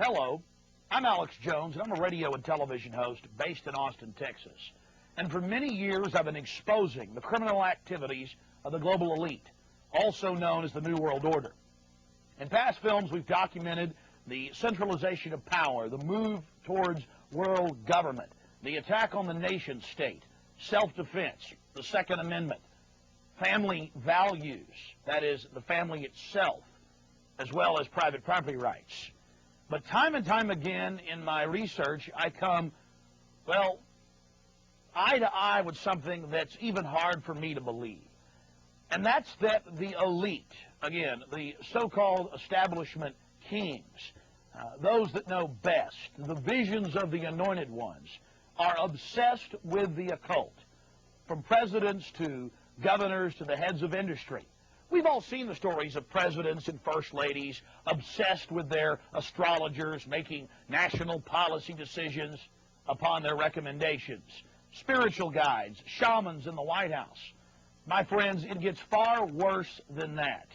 Hello, I'm Alex Jones, and I'm a radio and television host based in Austin, Texas. And for many years, I've been exposing the criminal activities of the global elite, also known as the New World Order. In past films, we've documented the centralization of power, the move towards world government, the attack on the nation state, self-defense, the Second Amendment, family values, that is, the family itself, as well as private property rights. But time and time again in my research, I come, well, eye to eye with something that's even hard for me to believe. And that's that the elite, again, the so-called establishment kings, those that know best, the visions of the anointed ones, are obsessed with the occult, from presidents to governors to the heads of industry. We've all seen the stories of presidents and first ladies obsessed with their astrologers, making national policy decisions upon their recommendations. Spiritual guides, shamans in the White House. My friends, it gets far worse than that.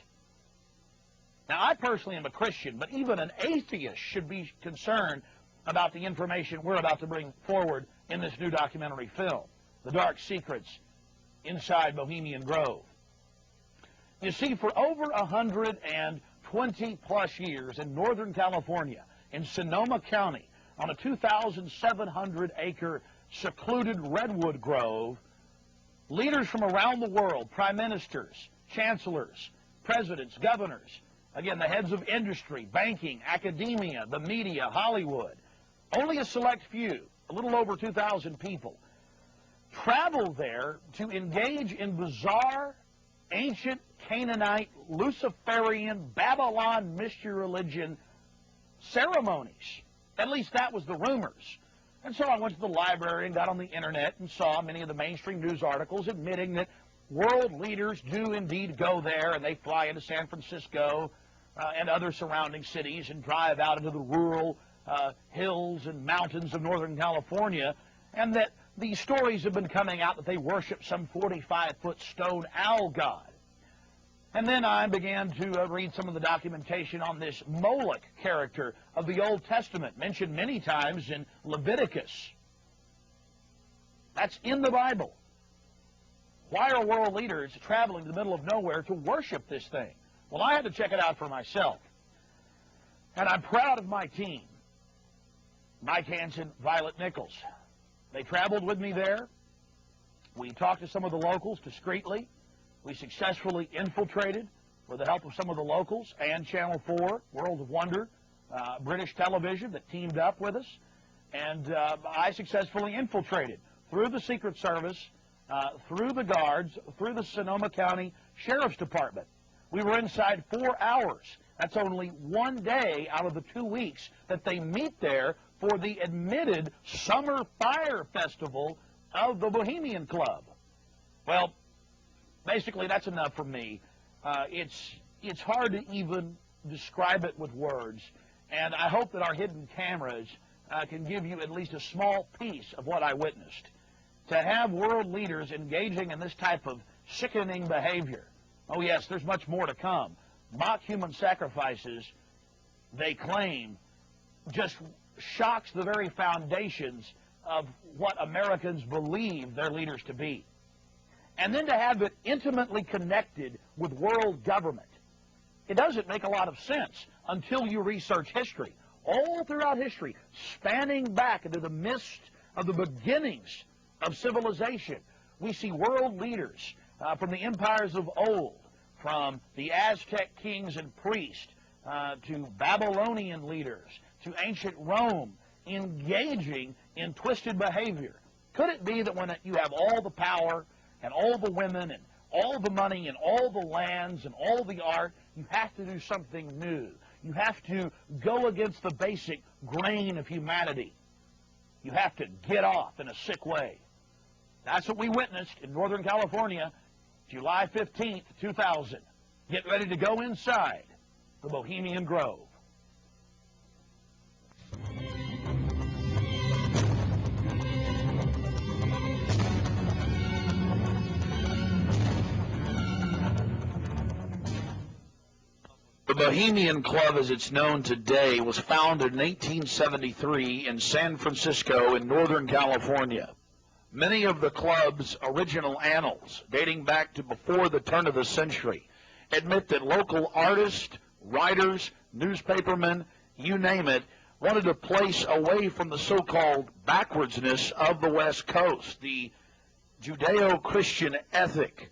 Now, I personally am a Christian, but even an atheist should be concerned about the information we're about to bring forward in this new documentary film, The Dark Secrets Inside Bohemian Grove. You see, for over 120-plus years in Northern California, in Sonoma County, on a 2,700-acre secluded redwood grove, leaders from around the world, prime ministers, chancellors, presidents, governors, again, the heads of industry, banking, academia, the media, Hollywood, only a select few, a little over 2,000 people, traveled there to engage in bizarre, ancient Canaanite, Luciferian, Babylon mystery religion ceremonies. At least that was the rumors. And so I went to the library and got on the internet and saw many of the mainstream news articles admitting that world leaders do indeed go there, and they fly into San Francisco and other surrounding cities and drive out into the rural hills and mountains of Northern California, and that these stories have been coming out that they worship some 45-foot stone owl god. And then I began to read some of the documentation on this Moloch character of the Old Testament, mentioned many times in Leviticus. That's in the Bible. Why are world leaders traveling to the middle of nowhere to worship this thing? Well, I had to check it out for myself. And I'm proud of my team, Mike Hansen, Violet Nichols. They traveled with me there. We talked to some of the locals discreetly. We successfully infiltrated, with the help of some of the locals, and Channel 4, World of Wonder, British television that teamed up with us. And I successfully infiltrated through the Secret Service, through the guards, through the Sonoma County Sheriff's Department. We were inside 4 hours. That's only one day out of the 2 weeks that they meet there for the admitted Summer Fire Festival of the Bohemian Club. Well, basically, that's enough for me. It's hard to even describe it with words, and I hope that our hidden cameras can give you at least a small piece of what I witnessed. To have world leaders engaging in this type of sickening behavior, oh yes, there's much more to come. Mock human sacrifices, they claim, just shocks the very foundations of what Americans believe their leaders to be. And then to have it intimately connected with world government. It doesn't make a lot of sense until you research history. All throughout history, spanning back into the midst of the beginnings of civilization, we see world leaders from the empires of old, from the Aztec kings and priests, to Babylonian leaders, to ancient Rome, engaging in twisted behavior. Could it be that when you have all the power and all the women and all the money and all the lands and all the art, you have to do something new? You have to go against the basic grain of humanity. You have to get off in a sick way. That's what we witnessed in Northern California, July 15th, 2000. Get ready to go inside the Bohemian Grove. The Bohemian Club, as it's known today, was founded in 1873 in San Francisco in Northern California. Many of the club's original annals, dating back to before the turn of the century, admit that local artists, writers, newspapermen, you name it, wanted a place away from the so-called backwardsness of the West Coast, the Judeo-Christian ethic.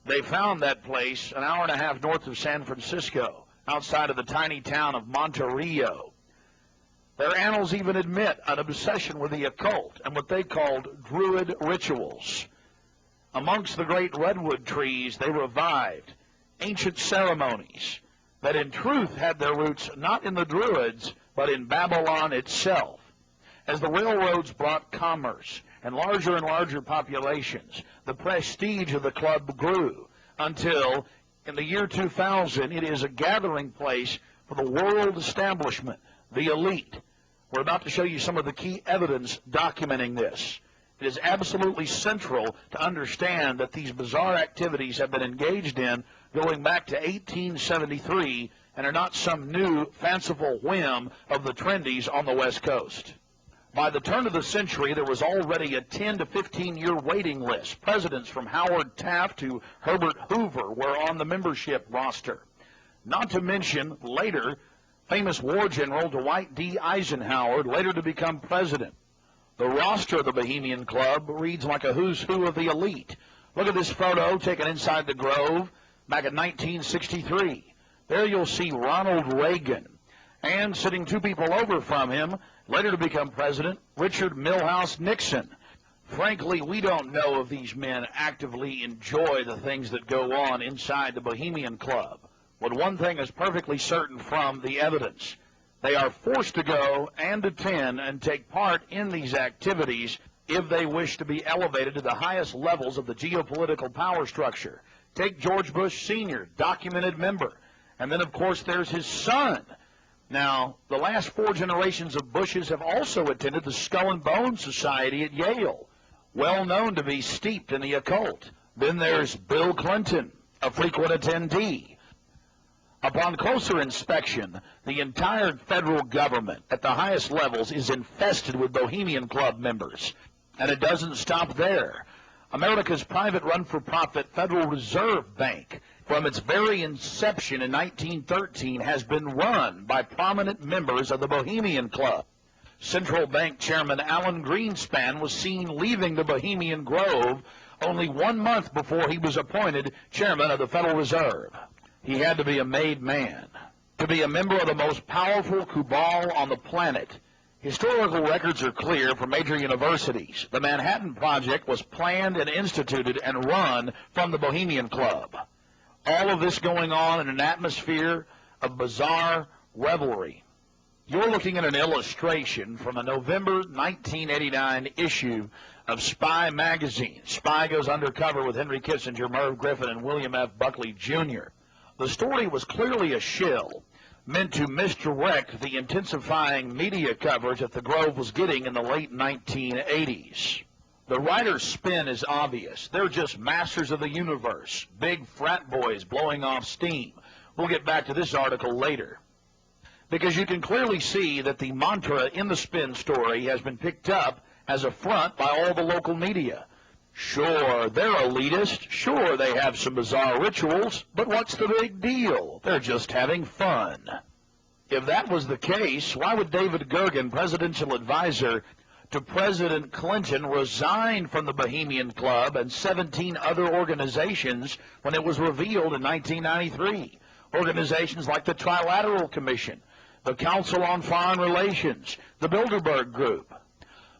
They found that place an hour and a half north of San Francisco, outside of the tiny town of Monterey. Their annals even admit an obsession with the occult and what they called druid rituals. Amongst the great redwood trees, they revived ancient ceremonies that in truth had their roots not in the druids, but in Babylon itself. As the railroads brought commerce and larger populations, the prestige of the club grew until, in the year 2000, it is a gathering place for the world establishment, the elite. We're about to show you some of the key evidence documenting this. It is absolutely central to understand that these bizarre activities have been engaged in going back to 1873 and are not some new fanciful whim of the trendies on the West Coast. By the turn of the century, there was already a 10 to 15-year waiting list. Presidents from Howard Taft to Herbert Hoover were on the membership roster. Not to mention, later, famous war general Dwight D. Eisenhower, later to become president. The roster of the Bohemian Club reads like a who's who of the elite. Look at this photo taken inside the Grove back in 1963. There you'll see Ronald Reagan, and sitting two people over from him, later to become president, Richard Milhous Nixon. Frankly, we don't know if these men actively enjoy the things that go on inside the Bohemian Club. But one thing is perfectly certain from the evidence. They are forced to go and attend and take part in these activities if they wish to be elevated to the highest levels of the geopolitical power structure. Take George Bush Sr., documented member. And then, of course, there's his son. Now, the last 4 generations of Bushes have also attended the Skull and Bones Society at Yale, well known to be steeped in the occult. Then there's Bill Clinton, a frequent attendee. Upon closer inspection, the entire federal government at the highest levels is infested with Bohemian Club members. And it doesn't stop there. America's private run-for-profit Federal Reserve Bank, from its very inception in 1913, has been run by prominent members of the Bohemian Club. Central Bank Chairman Alan Greenspan was seen leaving the Bohemian Grove only 1 month before he was appointed chairman of the Federal Reserve. He had to be a made man, to be a member of the most powerful cabal on the planet. Historical records are clear from major universities. The Manhattan Project was planned and instituted and run from the Bohemian Club. All of this going on in an atmosphere of bizarre revelry. You're looking at an illustration from a November 1989 issue of Spy magazine. Spy goes undercover with Henry Kissinger, Merv Griffin, and William F. Buckley, Jr. The story was clearly a shill, meant to misdirect the intensifying media coverage that the Grove was getting in the late 1980s. The writer's spin is obvious. They're just masters of the universe, big frat boys blowing off steam. We'll get back to this article later. Because you can clearly see that the mantra in the spin story has been picked up as a front by all the local media. Sure, they're elitist. Sure, they have some bizarre rituals. But what's the big deal? They're just having fun. If that was the case, why would David Gergen, presidential advisor to President Clinton, resign from the Bohemian Club and 17 other organizations when it was revealed in 1993? Organizations like the Trilateral Commission, the Council on Foreign Relations, the Bilderberg Group.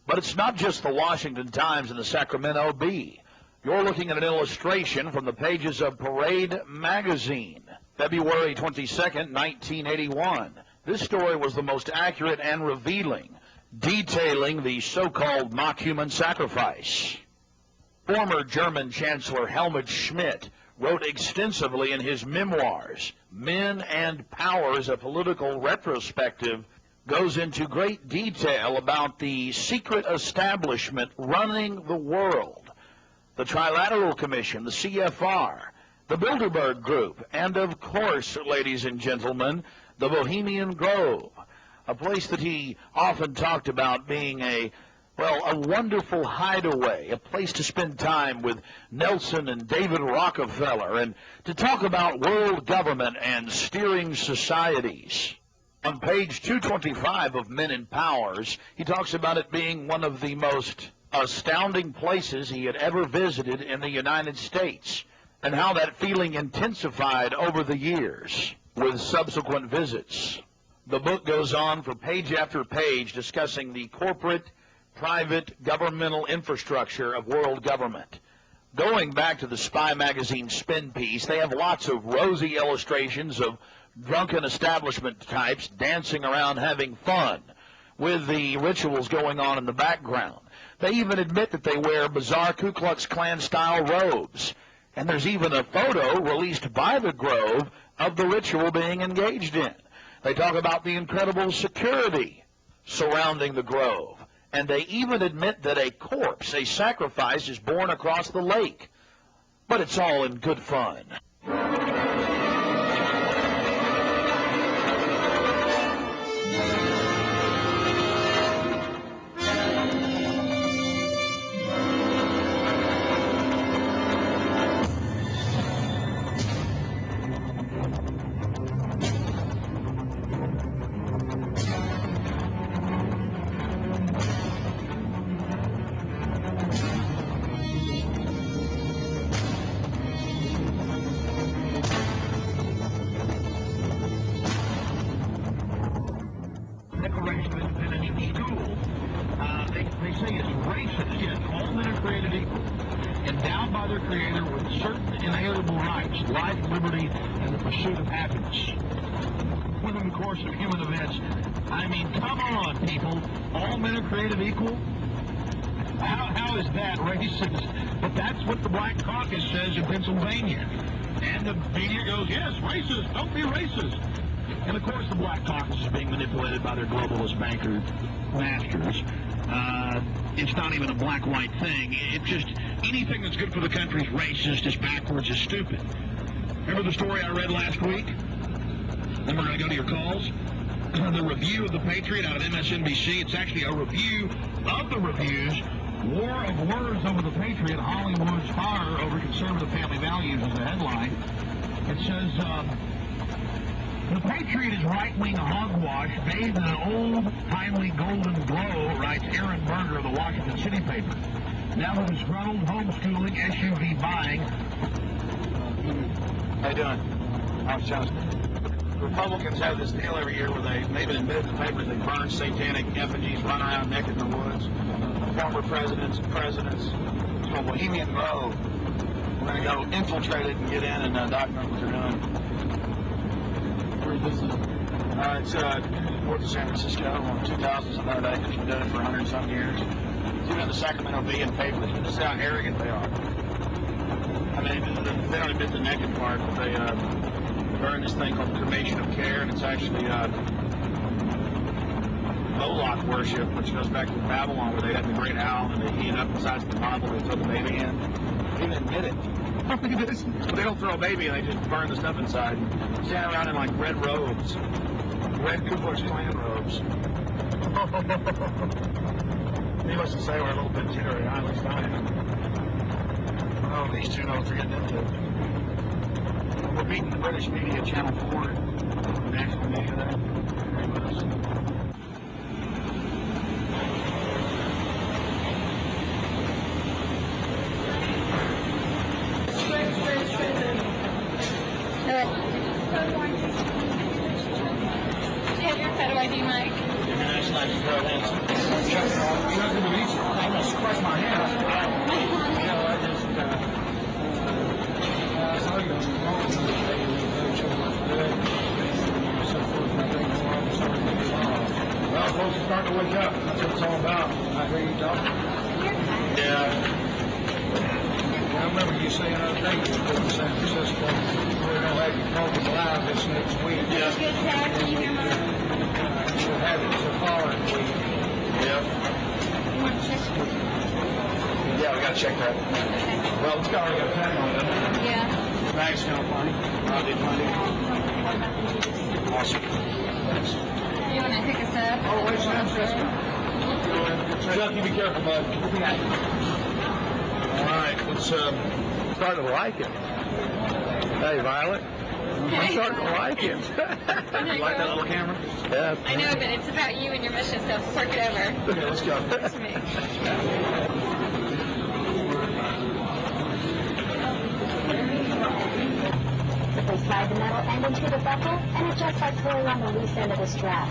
But it's not just the Washington Times and the Sacramento Bee. You're looking at an illustration from the pages of Parade magazine, February 22nd, 1981. This story was the most accurate and revealing, detailing the so-called mock human sacrifice. Former German Chancellor Helmut Schmidt wrote extensively in his memoirs, Men and Powers, a Political Retrospective, goes into great detail about the secret establishment running the world. The Trilateral Commission, the CFR, the Bilderberg Group, and of course, ladies and gentlemen, the Bohemian Grove, a place that he often talked about being a wonderful hideaway, a place to spend time with Nelson and David Rockefeller, and to talk about world government and steering societies. On page 225 of Men in Powers, he talks about it being one of the most astounding places he had ever visited in the United States, and how that feeling intensified over the years with subsequent visits. The book goes on for page after page discussing the corporate, private, governmental infrastructure of world government. Going back to the Spy magazine spin piece, they have lots of rosy illustrations of drunken establishment types dancing around having fun with the rituals going on in the background. They even admit that they wear bizarre Ku Klux Klan-style robes. And there's even a photo released by the Grove of the ritual being engaged in. They talk about the incredible security surrounding the Grove. And they even admit that a corpse, a sacrifice, is borne across the lake. But it's all in good fun. They say it's racist, yet all men are created equal, endowed by their Creator with certain inalienable rights, life, liberty, and the pursuit of happiness. Within the course of human events, I mean, come on, people, all men are created equal? How is that racist? But that's what the Black Caucus says in Pennsylvania. And the media goes, yes, racist, don't be racist. And of course the Black Caucus is being manipulated by their globalist banker masters. It's not even a black-white thing. It's just anything that's good for the country is racist, is backwards, is stupid. Remember the story I read last week? Then we're going to go to your calls. The review of The Patriot out of MSNBC. It's actually a review of the reviews. War of words over The Patriot. Hollywood's fire over conservative family values is the headline. It says, the Patriot is right-wing hogwash bathed in an old-timely golden glow, writes Aaron Berger of the Washington City paper. Now the disgruntled homeschooling SUV buying. How you doing? I'm Johnson. Republicans have this deal every year where they even admit in the papers they burn satanic effigies, run around naked in the woods. Former presidents, it's called Bohemian Grove. We're going to go infiltrate it and get in and document what they're doing. Where's this? It's north of San Francisco on 2,700 acres. We've done it for 100-some years. It's even in the Sacramento Bee and papers. This is how arrogant they are. I mean, they don't admit the naked part, but they burn this thing called cremation of care, and it's actually Moloch worship, which goes back to Babylon, where they had the great owl and they eat it up inside the Bible they throw the baby in. They didn't admit it. They don't throw a baby in, they just burn the stuff inside. Stand around in like red robes. Red Ku Klux Klan robes. Needless to say, we're a little bit jittery, at least I am. Oh, these two know what they're getting into. We're beating the British media, Channel 4, the national media there. Very much. Do you have your photo ID, Mike? International ID card, thanks. You're not going to reach it. I'm going to squash my hand. I just, saw you on the phone. Well, folks are starting to wake up. That's what it's all about. I hear you talking. Yeah. I remember you saying the other day you were in San Francisco. We're going to have you talking live this next week. Yeah. Good tag. Can you hear me? We'll have it the following week. Yep. You want to check it? Yeah, we got to check that. Okay. Well, it's already got a time on it. Yeah. Bag's kind of funny. Did funny. Awesome. Thanks. You want to pick us up? Oh, wait, Chuck, you be careful, bud. All right, let's Starting to like it. Hey, Violet. I'm starting to like it. you like that little camera? Yeah. I know, but it's about you and your mission stuff. So work it over. Okay, let's go. It's me. They slide the metal end into the buckle, and it just like pulling on the loose end of the strap.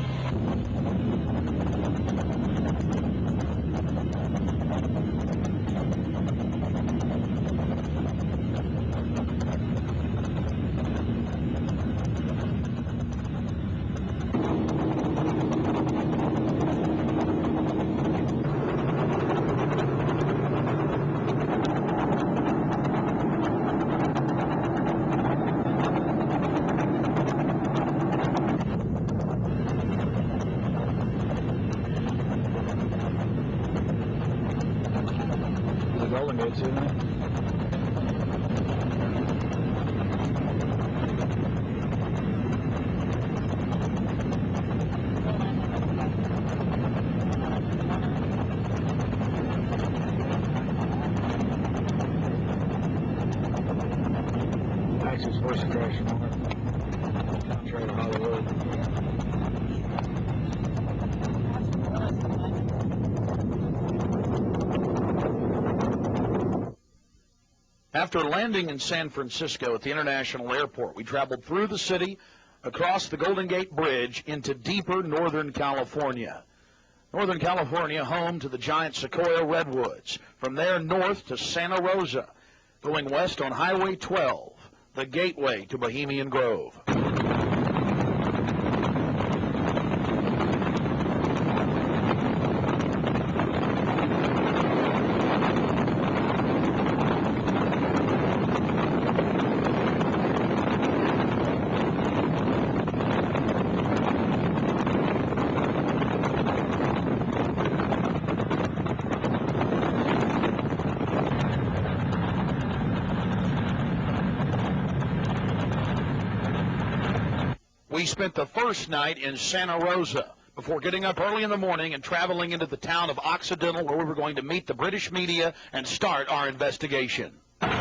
The Golden Gates, isn't it? Texas horse attraction mark. Contrary to Hollywood. After landing in San Francisco at the International Airport, we traveled through the city, across the Golden Gate Bridge, into deeper Northern California. Northern California, home to the giant Sequoia redwoods. From there north to Santa Rosa, going west on Highway 12, the gateway to Bohemian Grove. We spent the first night in Santa Rosa before getting up early in the morning and traveling into the town of Occidental, where we were going to meet the British media and start our investigation. Well,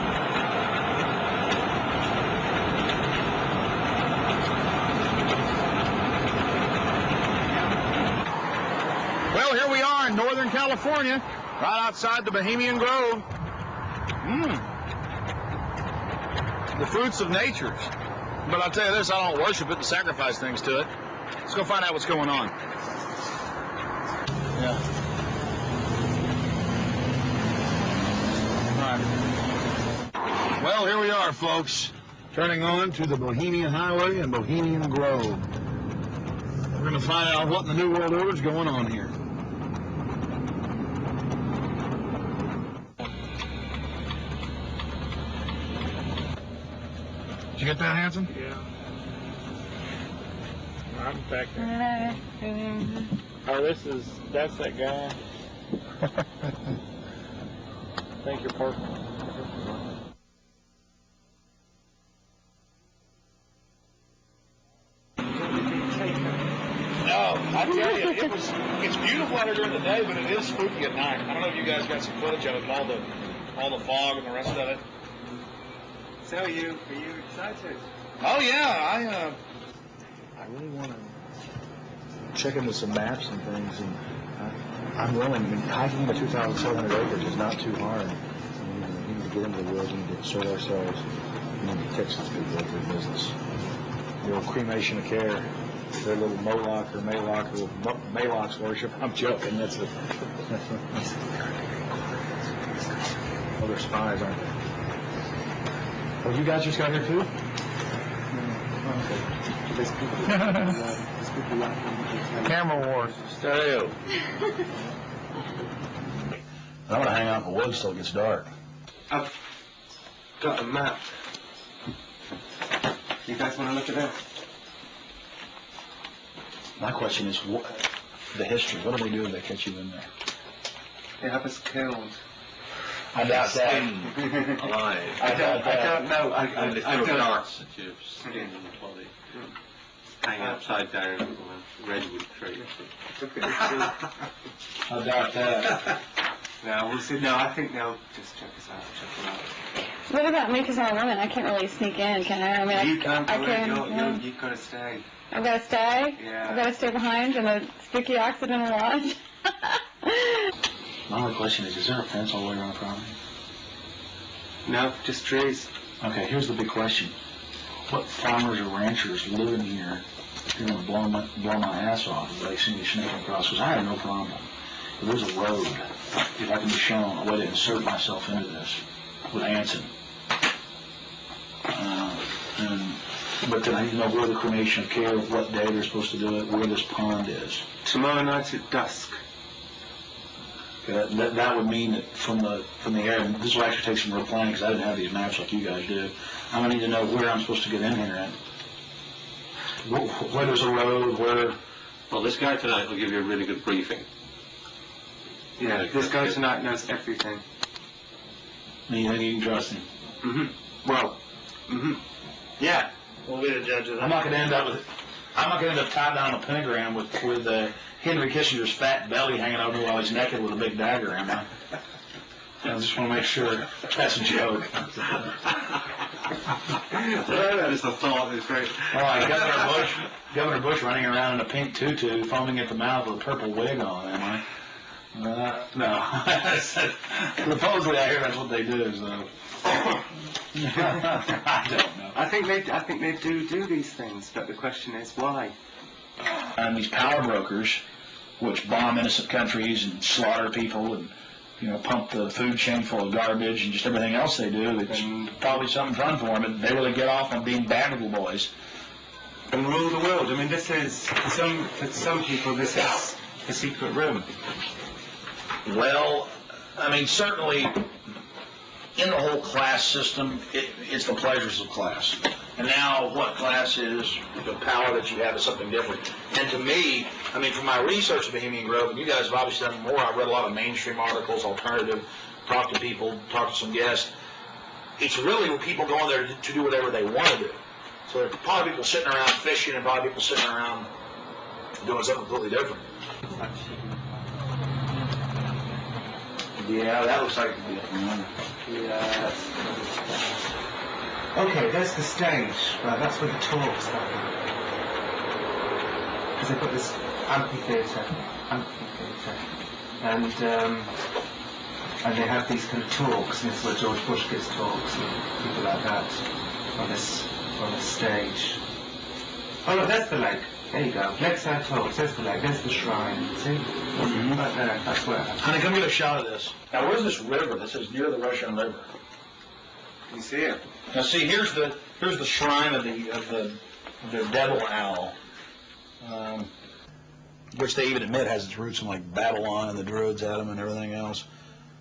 here we are in Northern California, right outside the Bohemian Grove. The fruits of nature. But I'll tell you this, I don't worship it and sacrifice things to it. Let's go find out what's going on. Yeah. All right. Well, here we are, folks. Turning on to the Bohemian Highway and Bohemian Grove. We're going to find out what in the New World Order is going on here. Did you get that, Hanson? Yeah. I'm back there. Hello. Oh, that's that guy. Thank you, Parker. No, I tell you, it's beautiful out here during the day, but it is spooky at night. I don't know if you guys got some footage of it, all the fog and the rest of it. So are you excited? Oh yeah, I really want to check into some maps and things, and I'm willing. I mean, hiking into 2,700 acres is not too hard. We need to get into the woods. We need to sort ourselves. We need to Texas people at their business. The old cremation of care. Their little Moloch or Maloch, little Maloch's worship. I'm joking. That's the. Oh, they're spies, aren't they? Oh, you guys just got here too? Camera wars. Stereo. I want to hang out in the woods till it gets dark. I've got a map. You guys want to look at that? My question is, the history. What do they do if they catch you in there? They have us killed. I doubt that. Alive. I don't know. And the I two don't. darts that you've seen in the body. Hanging upside down on a redwood tree. I doubt that. No, we'll see. No, I think they'll just check us out. Check them out. What about me, because I'm a woman? I can't really sneak in, can I? I mean, You can't I go can. in. You've got to stay. I've got to stay? Yeah. I've got to stay behind in the spooky Occidental Lodge? My only question is there a fence all the way around the property? No, just trees. Okay, here's the big question. What farmers or ranchers live in here? They're going to blow my ass off if they see me sneaking across, because I have no problem. If there's a road, if I can be shown a way to insert myself into this with Anson. But then I need to know where the cremation of care, what day they're supposed to do it, where this pond is. Tomorrow night at dusk. That would mean that from the air, and this will actually take some real planning because I didn't have these maps like you guys do. I'm going to need to know where I'm supposed to get in here. Where there's a road, where... Well, this guy tonight will give you a really good briefing. Yeah, this guy tonight knows everything. And you think you can trust him? Mm-hmm. Well, yeah. We'll be the judge of that. I'm not going to end up tied down on a pentagram with Henry Kissinger's fat belly hanging over while he's naked with a big dagger, am I? I just want to make sure that's a joke. Just a thought is great. All right, Governor Bush running around in a pink tutu, foaming at the mouth with a purple wig on, am I? No. Supposedly I hear that's what they do, so. I don't know. I think they do these things, but the question is why. And these power brokers, which bomb innocent countries and slaughter people and, pump the food chain full of garbage and just everything else they do, it's probably something fun for them, but they really get off on being bad little boys. And rule the world. I mean, this is, for some people, this is a secret room. Well, I mean, certainly in the whole class system, it's the pleasures of class. And now what class is, the power that you have is something different. And to me, I mean, from my research of Bohemian Grove, and you guys have obviously done more, I've read a lot of mainstream articles, alternative, talked to people, talked to some guests. It's really people going there to do whatever they want to do. So there are probably people sitting around fishing and probably people sitting around doing something completely different. Yeah, that looks like it could be it. Yeah. Okay, there's the stage. Right, that's where the talks happen. Because they've got this amphitheatre, and they have these kind of talks, and it's where George Bush gives talks and people like that on this stage. Oh look, there's the lake. There you go. Lakeside talks. There's the lake. There's the shrine. See? Right there. That's where it happens. Honey, come get a shot of this. Now, where's this river? This is near the Russian River. You see it? Now, see, here's the shrine of the devil owl, which they even admit has its roots in like Babylon and the Druids had them and everything else.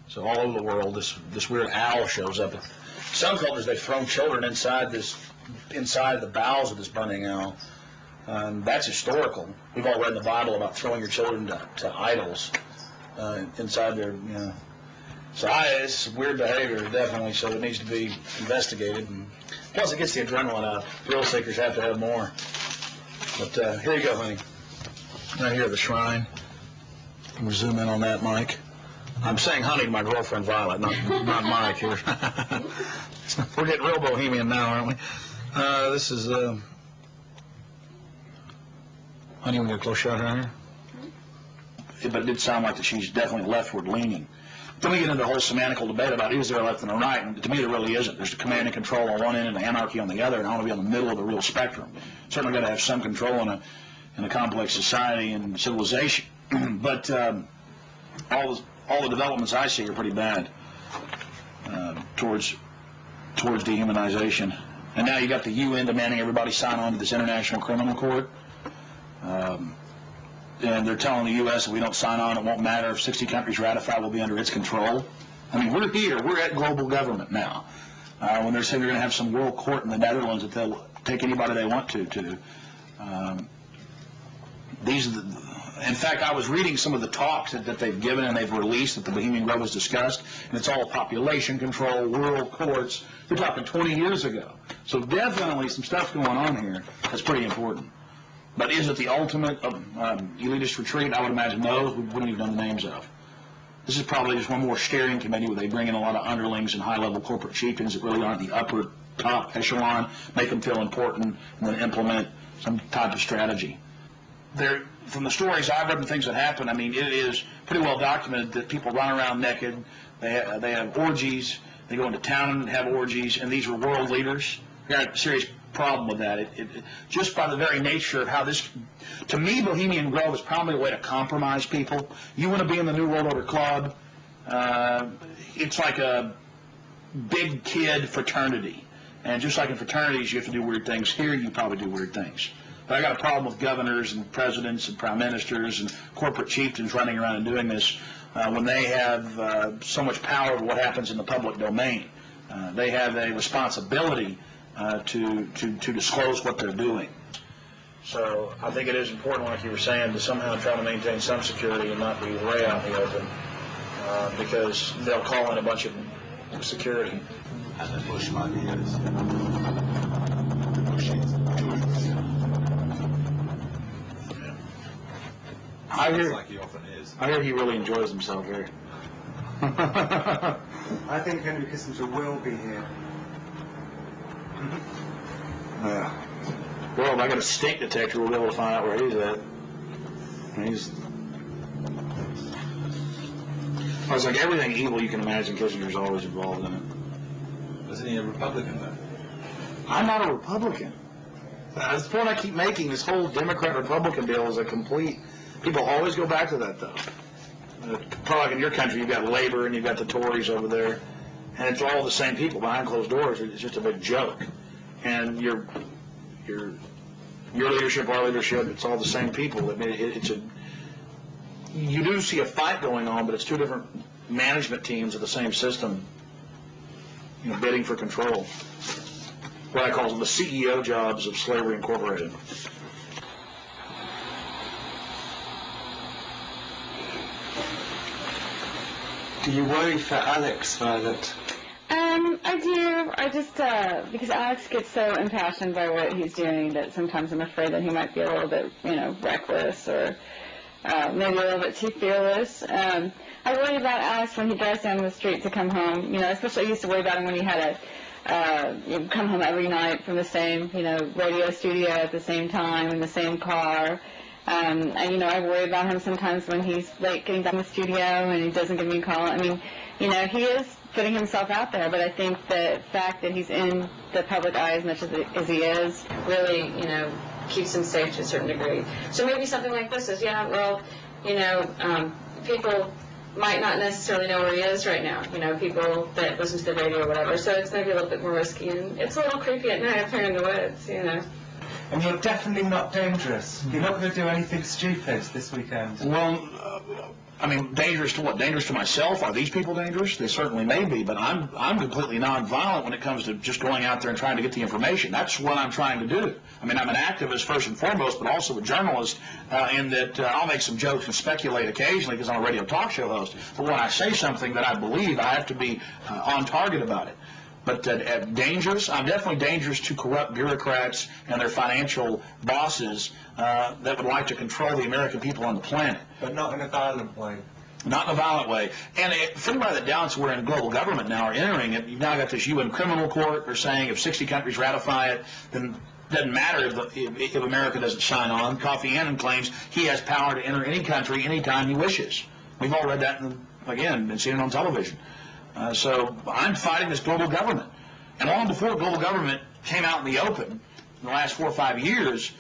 So all over the world, this weird owl shows up. Some cultures they've thrown children inside the bowels of this burning owl. That's historical. We've all read in the Bible about throwing your children to idols inside their, So it's weird behavior, definitely, so it needs to be investigated. And plus, it gets the adrenaline out. Thrill seekers have to have more. But here you go, honey. Right here, the shrine. We'll zoom in on that, Mike. I'm saying honey to my girlfriend, Violet, not Mike here. We're getting real bohemian now, aren't we? This is... Honey, you want to get a close shot right here? But it did sound like that she's definitely leftward leaning. Then we get into the whole semantical debate about is there a left and a right, and to me there really isn't. There's the command and control on one end and the anarchy on the other, and I want to be on the middle of the real spectrum. Certainly got to have some control in a complex society and civilization. But all the developments I see are pretty bad towards dehumanization. And now you got the UN demanding everybody sign on to this International Criminal Court. And they're telling the U.S. if we don't sign on, it won't matter. If 60 countries ratify, we'll be under its control. I mean, we're here. We're at global government now. When they're saying they're going to have some world court in the Netherlands that they'll take anybody they want to. These are In fact, I was reading some of the talks that they've given and they've released that the Bohemian Grove has discussed, and it's all population control, world courts. They're talking 20 years ago. So definitely some stuff going on here that's pretty important. But is it the ultimate elitist retreat? I would imagine those we wouldn't even know the names of. This is probably just one more steering committee where they bring in a lot of underlings and high-level corporate chieftains that really aren't the upper top echelon, make them feel important, and then implement some type of strategy. From the stories I've read and things that happen, I mean, it is pretty well documented that people run around naked, they have orgies, they go into town and have orgies, and these are world leaders. We got a serious problem with that. Just by the very nature of how this, to me, Bohemian Grove is probably a way to compromise people. You want to be in the New World Order Club, it's like a big kid fraternity. And just like in fraternities, you have to do weird things. Here, you probably do weird things. But I got a problem with governors and presidents and prime ministers and corporate chieftains running around and doing this when they have so much power over what happens in the public domain. They have a responsibility to disclose what they're doing. So I think it is important, like you were saying, to somehow try to maintain some security and not be way out in the open, because they'll call in a bunch of security. And the Bush money is. I hear, like he often is. I hear he really enjoys himself here. I think Henry Kissinger will be here. Yeah. Well, if I got a stink detector, we'll be able to find out where he's at. I was like, everything evil you can imagine, Kissinger's always involved in it. Isn't he a Republican, though? I'm not a Republican. That's the point I keep making. This whole Democrat-Republican deal is a complete... People always go back to that, though. Probably like in your country, you've got Labor and you've got the Tories over there, and it's all the same people behind closed doors. It's just a big joke. And your leadership, our leadership, it's all the same people. I mean, you do see a fight going on, but it's two different management teams of the same system, bidding for control. What I call them the CEO jobs of Slavery Incorporated. Do you worry for Alex, Violet? I do. I just, because Alex gets so impassioned by what he's doing that sometimes I'm afraid that he might be a little bit, reckless or maybe a little bit too fearless. I worry about Alex when he drives down the street to come home. Especially I used to worry about him when he had to come home every night from the same, radio studio at the same time in the same car. And, I worry about him sometimes when he's late getting done with the studio and he doesn't give me a call. I mean, he is putting himself out there, but I think the fact that he's in the public eye as much as he is really, keeps him safe to a certain degree. So maybe something like this is, people might not necessarily know where he is right now, people that listen to the radio or whatever, so it's maybe a little bit more risky, and it's a little creepy at night up here in the woods, And you're definitely not dangerous. You're not going to do anything stupid this weekend. Well, dangerous to what? Dangerous to myself? Are these people dangerous? They certainly may be, but I'm completely nonviolent when it comes to just going out there and trying to get the information. That's what I'm trying to do. I'm an activist first and foremost, but also a journalist in that I'll make some jokes and speculate occasionally because I'm a radio talk show host. But when I say something that I believe, I have to be on target about it. But dangerous? I'm definitely dangerous to corrupt bureaucrats and their financial bosses that would like to control the American people on the planet. But not in a violent way. Not in a violent way. And for anybody that doubts we're in global government now or entering it, you've now got this UN criminal court. They're saying if 60 countries ratify it, then it doesn't matter if America doesn't sign on. Kofi Annan claims he has power to enter any country anytime he wishes. We've all read that, been seeing it on television. So I'm fighting this global government. And long before global government came out in the open, in the last 4 or 5 years,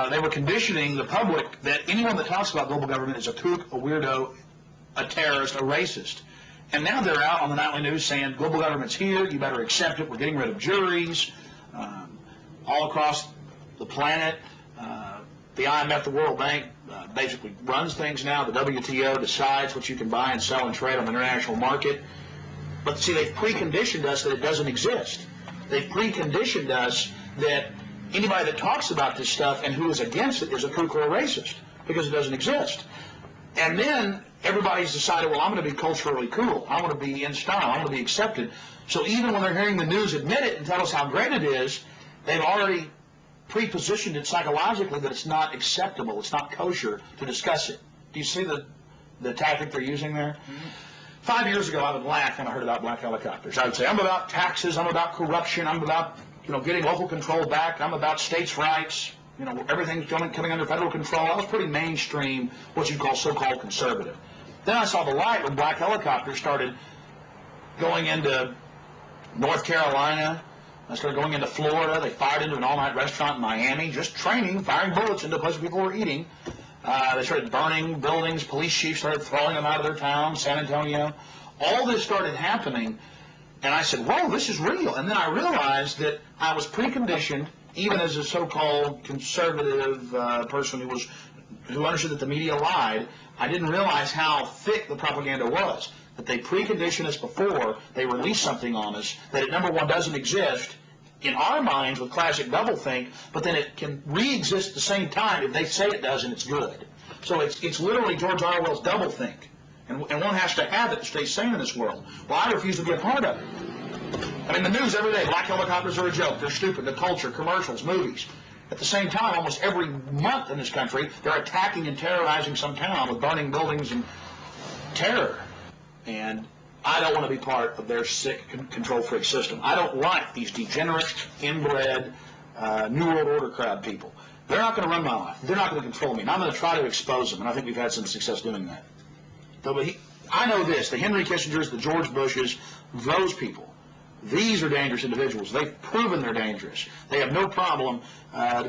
they were conditioning the public that anyone that talks about global government is a kook, a weirdo, a terrorist, a racist. And now they're out on the nightly news saying global government's here, you better accept it, we're getting rid of juries all across the planet. The IMF, the World Bank, basically runs things now. The WTO decides what you can buy and sell and trade on the international market. But see, they've preconditioned us that it doesn't exist. They've preconditioned us that anybody that talks about this stuff and who is against it is a kook or a racist. because it doesn't exist. And then everybody's decided, well, I'm going to be culturally cool. I want to be in style. I want to be accepted. So even when they're hearing the news admit it and tell us how great it is, they've already pre-positioned it psychologically that it's not acceptable, it's not kosher to discuss it. Do you see the tactic they're using there? Mm-hmm. 5 years ago, I would laugh when I heard about black helicopters. I would say, I'm about taxes, I'm about corruption, I'm about, getting local control back, I'm about states' rights, everything's coming under federal control. I was pretty mainstream, what you'd call so-called conservative. Then I saw the light when black helicopters started going into North Carolina. I started going into Florida. They fired into an all-night restaurant in Miami, just training, firing bullets into places people were eating. They started burning buildings. Police chiefs started throwing them out of their town, San Antonio. All this started happening, and I said, whoa, this is real. And then I realized that I was preconditioned, even as a so-called conservative person who understood that the media lied. I didn't realize how thick the propaganda was, that they precondition us before they release something on us, that it, number one, doesn't exist in our minds with classic doublethink, but then it can re-exist at the same time if they say it does and it's good. So it's literally George Orwell's doublethink, and one has to have it to stay sane in this world. Well, I refuse to be a part of it. I mean, the news every day, black helicopters are a joke, they're stupid, the culture, commercials, movies. At the same time, almost every month in this country, they're attacking and terrorizing some town with burning buildings and terror. And I don't want to be part of their sick control freak system. I don't like these degenerate, inbred, New World Order crowd people. They're not going to run my life. They're not going to control me. And I'm going to try to expose them. And I think we've had some success doing that. But I know this, the Henry Kissingers, the George Bushes, those people, these are dangerous individuals. They've proven they're dangerous. They have no problem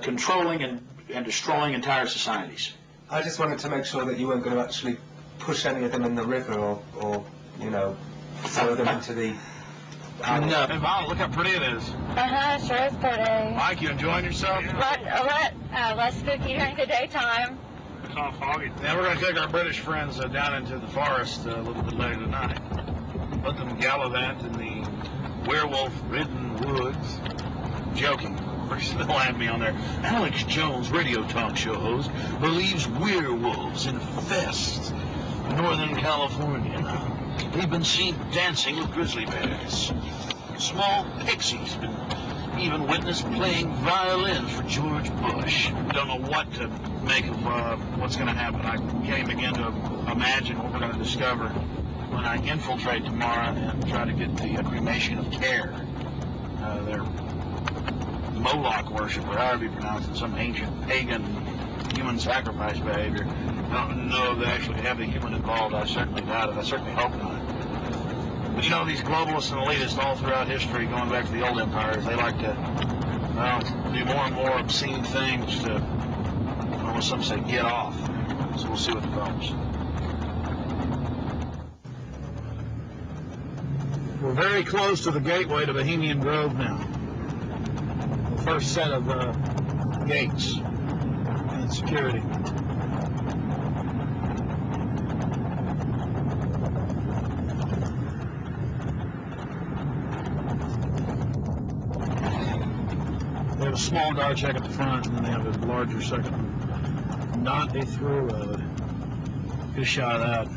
controlling and destroying entire societies. I just wanted to make sure that you weren't going to actually push any of them in the river or throw them into the... No. Hey, Violet, look how pretty it is. Sure is pretty. Mike, you enjoying yourself? Less spooky during the daytime. It's all foggy. Now we're going to take our British friends down into the forest a little bit later tonight. Let them gallivant in the werewolf-ridden woods. Joking. They'll land me on there. Alex Jones, radio talk show host, believes werewolves infest Northern California. They've been seen dancing with grizzly bears. Small pixies been even witnessed playing violins for George Bush. Don't know what to make of what's going to happen. I can't begin to imagine what we're going to discover when I infiltrate tomorrow and try to get the cremation of care. Their Moloch worship, or however you pronounce it, some ancient pagan human sacrifice behavior. I don't know if they actually have the human involved. I certainly doubt it. I certainly hope not. But these globalists and elitists all throughout history, going back to the old empires, they like to do more and more obscene things to, some say, get off. So we'll see what develops. We're very close to the gateway to Bohemian Grove now. The first set of gates and security. They have a small guard check at the front, and then they have a larger second one. Not a through road. Good shot of that.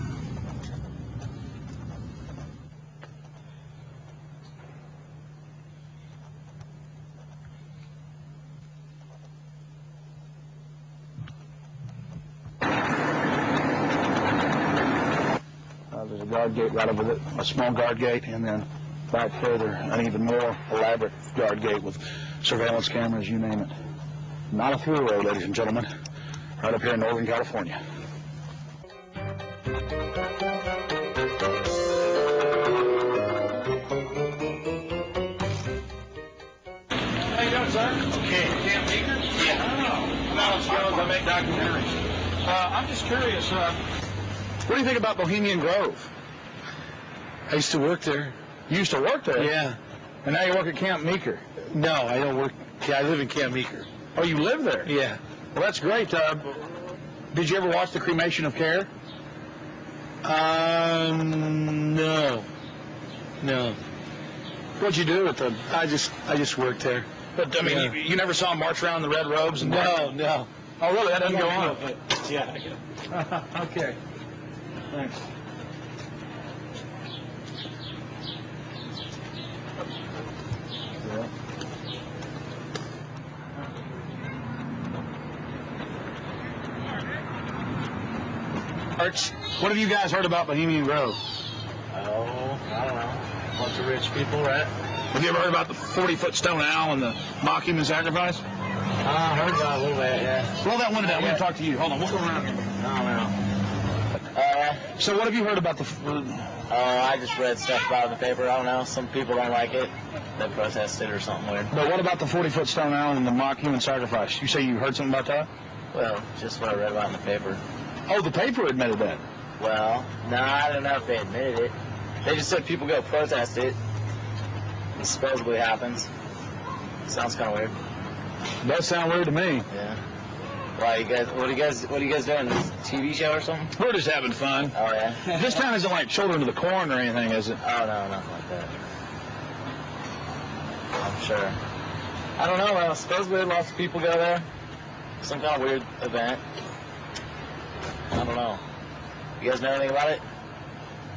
There's a guard gate right over there, a small guard gate, and then back further, an even more elaborate guard gate with surveillance cameras, you name it. Not a through road, ladies and gentlemen, right up here in Northern California. How you doing, sir? Okay. Camp Meeker? Yeah. I'm Alex Jones. I make documentaries. I'm just curious, what do you think about Bohemian Grove? I used to work there. You used to work there? Yeah. And now you work at Camp Meeker? No, I don't work. Yeah, I live in Camp Meeker. Oh, you live there? Yeah. Well, that's great. Did you ever watch the cremation of care? No. What'd you do with them? I just worked there. But, I mean, Yeah. you never saw them march around in the red robes? And No. Oh, really? That doesn't go on? Yeah, I get it. Okay. Thanks. What have you guys heard about Bohemian Grove? Oh, I don't know. A bunch of rich people, right? Have you ever heard about the 40-foot stone owl and the mock human sacrifice? I heard about it a little bit, yeah. Roll that window down. We can talk to you. Hold on. We'll go around. I don't know. So what have you heard about the... I just read stuff about it in the paper. I don't know. Some people don't like it. They protested or something weird. But what about the 40-foot stone owl and the mock human sacrifice? You say you heard something about that? Well, just what I read about in the paper. Oh, the paper admitted that. Well, no, I don't know if they admitted it. They just said people go protest it. It supposedly happens. Sounds kind of weird. Does sound weird to me. Yeah. Why you guys? What are you guys doing? This TV show or something? We're just having fun. Oh yeah. This town isn't like Children of the Corn or anything, is it? Oh no, nothing like that. I'm sure. I don't know. Well, supposedly lots of people go there. Some kind of weird event. I don't know. You guys know anything about it?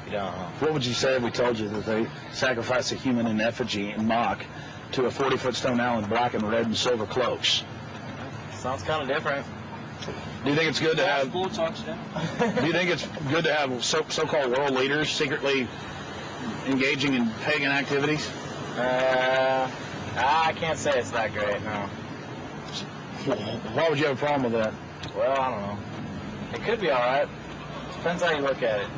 You don't know. What would you say if we told you that they sacrifice a human in effigy in mock to a 40-foot stone owl in black and red and silver cloaks? Sounds kind of different. Do you think it's good to have? Do you think it's good to have so-called world leaders secretly engaging in pagan activities? I can't say it's that great. No. Why would you have a problem with that? Well, I don't know. It could be all right. Depends how you look at it.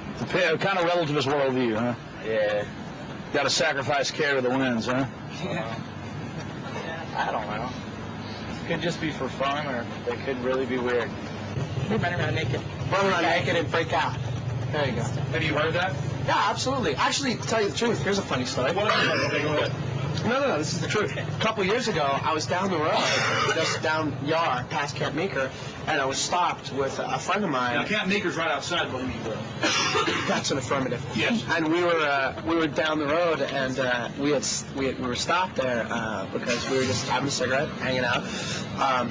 Kind of relativist worldview, huh? Yeah. Got to sacrifice care to the winds, huh? I don't know. Could just be for fun, or they could really be weird. We run around naked. Run around naked and freak out. There you go. Have you heard that? Yeah, absolutely. Actually, to tell you the truth, here's a funny story. What is it? Go ahead. No, this is the truth. A couple years ago, I was down the road, just down Yar, past Camp Meeker, and I was stopped with a friend of mine. Now, Camp Meeker's right outside Bohemian Grove. That's an affirmative. Yes. And we were down the road, and we were stopped there because we were just having a cigarette, hanging out,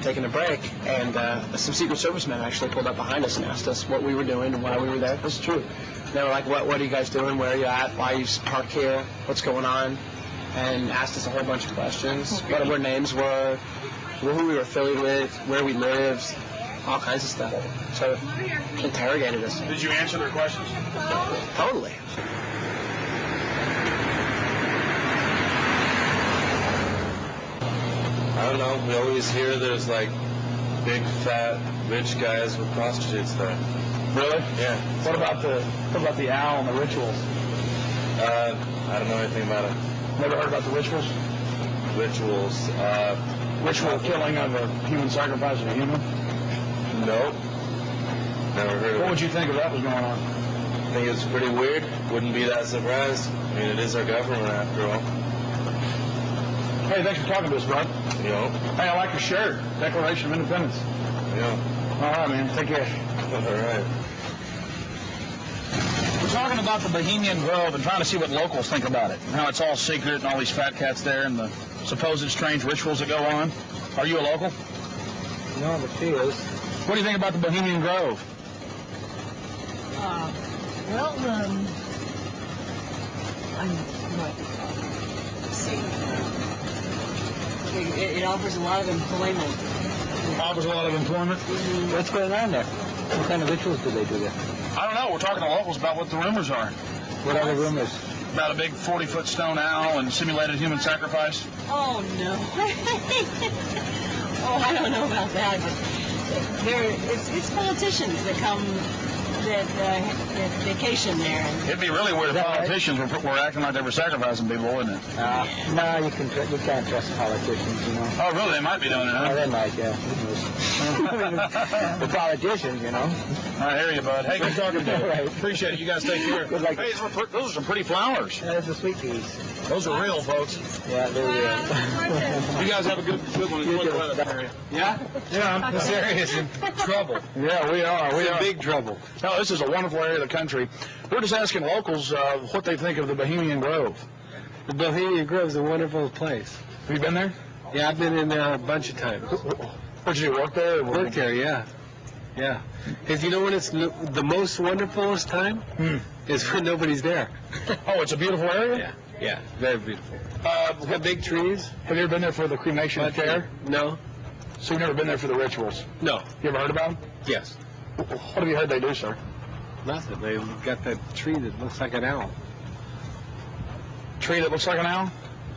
taking a break, and some Secret Service men actually pulled up behind us and asked us what we were doing and why we were there. This is true. They were like, "What are you guys doing? Where are you at? Why are you parked here? What's going on?" And asked us a whole bunch of questions. What our names were, who we were affiliated with, where we lived, all kinds of stuff. So interrogated us. Did you answer their questions? Totally. I don't know. We always hear there's like big, fat, rich guys with prostitutes there. Really? Yeah. What about the owl and the rituals? I don't know anything about it. Never heard about the rituals? Rituals. Ritual killing of a human sacrifice of a human? Nope. Never heard of What it. would you think if that was going on? I think it's pretty weird. Wouldn't be that surprised. I mean, it is our government after all. Hey, thanks for talking to us, bud. You know? Hey, I like your shirt. Declaration of Independence. Yeah. All right, man. Take care. All right. We're talking about the Bohemian Grove and trying to see what locals think about it. How it's all secret and all these fat cats there and the supposed strange rituals that go on. Are you a local? No, but she is. What do you think about the Bohemian Grove? It offers a lot of employment. Offers a lot of employment. What's going on there? What kind of rituals do they do there? I don't know. We're talking to locals about what the rumors are. What are the rumors? About a big 40-foot stone owl and simulated human sacrifice. Oh, no. Oh, I don't know about that, but it's politicians that come, that vacation there. And It'd be really weird if politicians were acting like they were sacrificing people, wouldn't it? No, you can't trust politicians, you know. Oh, really? They might be doing it, huh? Oh, they might, yeah. The politicians, you know. I hear you, bud. Hey, good talking to you. Right. Appreciate it. You guys take care. Good luck. Hey, those are some pretty flowers. That's the sweet peas. Those are real, folks. Yeah, they're real. You guys have a good one. Enjoy the weather. Yeah? Yeah, this area is in trouble. Yeah, we are. We are. Big trouble. No, this is a wonderful area of the country. We're just asking locals what they think of the Bohemian Grove. The Bohemian Grove is a wonderful place. Have you been there? Yeah, I've been in there a bunch of times. Did you work there? Work there, yeah. Yeah. Because you know when it's the most wonderfulest time? Is when nobody's there. Oh, it's a beautiful area? Yeah. Yeah, very beautiful. It's got big trees. Have you ever been there for the cremation fair? No. So you've never been there for the rituals? No. You ever heard about them? Yes. What have you heard they do, sir? Nothing. They got that tree that looks like an owl. Tree that looks like an owl?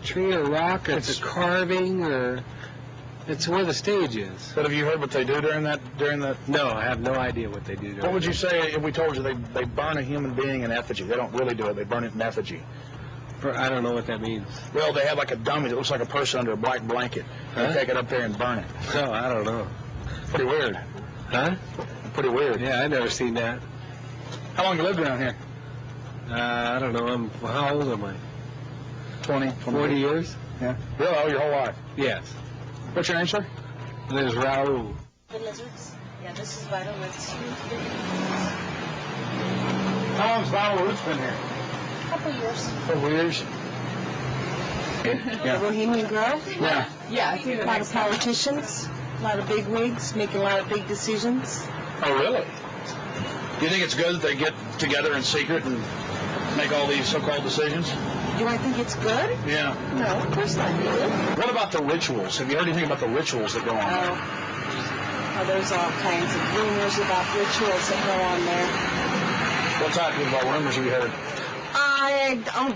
Tree or rock, or it's a carving, or it's where the stage is. But have you heard what they do during that? No, I have no idea what they do. What would you say if we told you they burn a human being in effigy? They don't really do it. They burn it in effigy. I don't know what that means. Well, they have like a dummy that looks like a person under a black blanket. They take it up there and burn it. No, I don't know. Pretty weird. Huh? Pretty weird. Yeah, I've never seen that. How long you lived around here? I don't know. How old am I? 20, 40 years? Yeah. Really? Oh, your whole life? Yes. What's your name, sir? My name is Raul. The lizards? Yeah, this is vital. Let's How long's Vital Roots been here? couple years. Couple years. The Bohemian Grove? Yeah. Yeah, I think a lot of politicians, a lot of big wigs, making a lot of big decisions. Oh, really? Do you think it's good that they get together in secret and make all these so-called decisions? Do I think it's good? Yeah. No, of course not. You do? What about the rituals? Have you heard anything about the rituals that go on there? Oh, there's all kinds of rumors about rituals that go on there. What type of rumors have you heard?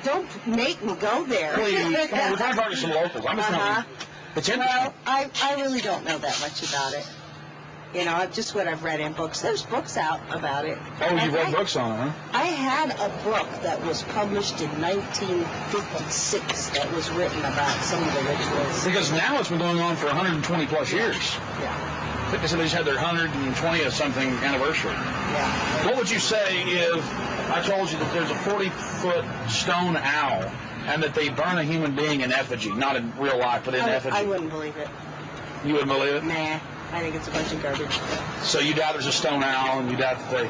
Don't make me go there. Please, come on, we're trying to talk to some locals. I'm just telling you. It's interesting. Well, I really don't know that much about it. You know, just what I've read in books. There's books out about it. Oh, you've read books on it, huh? I had a book that was published in 1956 that was written about some of the rituals. Because now it's been going on for 120 plus years. Yeah. I think they said they just had their 120th something anniversary. Yeah. What would you say if I told you that there's a 40-foot stone owl and that they burn a human being in effigy, not in real life, but in effigy? I wouldn't believe it. You wouldn't believe it? Nah. I think it's a bunch of garbage. So you doubt there's a stone owl, and you doubt that they...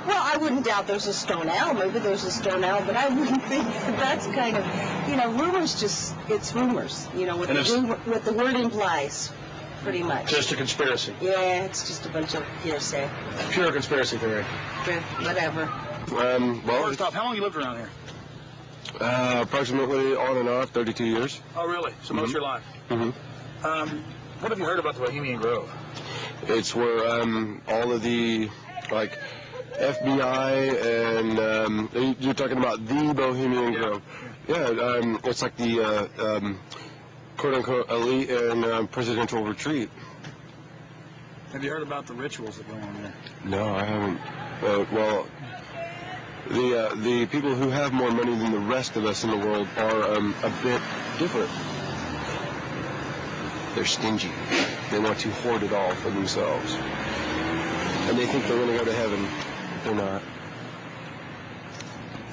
Well, I wouldn't doubt there's a stone owl. Maybe there's a stone owl, but I wouldn't think that that's kind of, you know, rumors just, it's rumors, you know, what the word implies, pretty much. Just a conspiracy. Yeah, it's just a bunch of hearsay. Pure conspiracy theory. Whatever. Well, First off, how long you lived around here? approximately on and off 32 years. Oh, really? So most of your life? Mm-hmm. What have you heard about the Bohemian Grove? It's where all of the, like, FBI and you're talking about the Bohemian Grove. Yeah, it's like the quote-unquote elite and presidential retreat. Have you heard about the rituals that go on there? No, I haven't. Well, the people who have more money than the rest of us in the world are a bit different. They're stingy. They want to hoard it all for themselves. And they think they're going to go to heaven. They're not.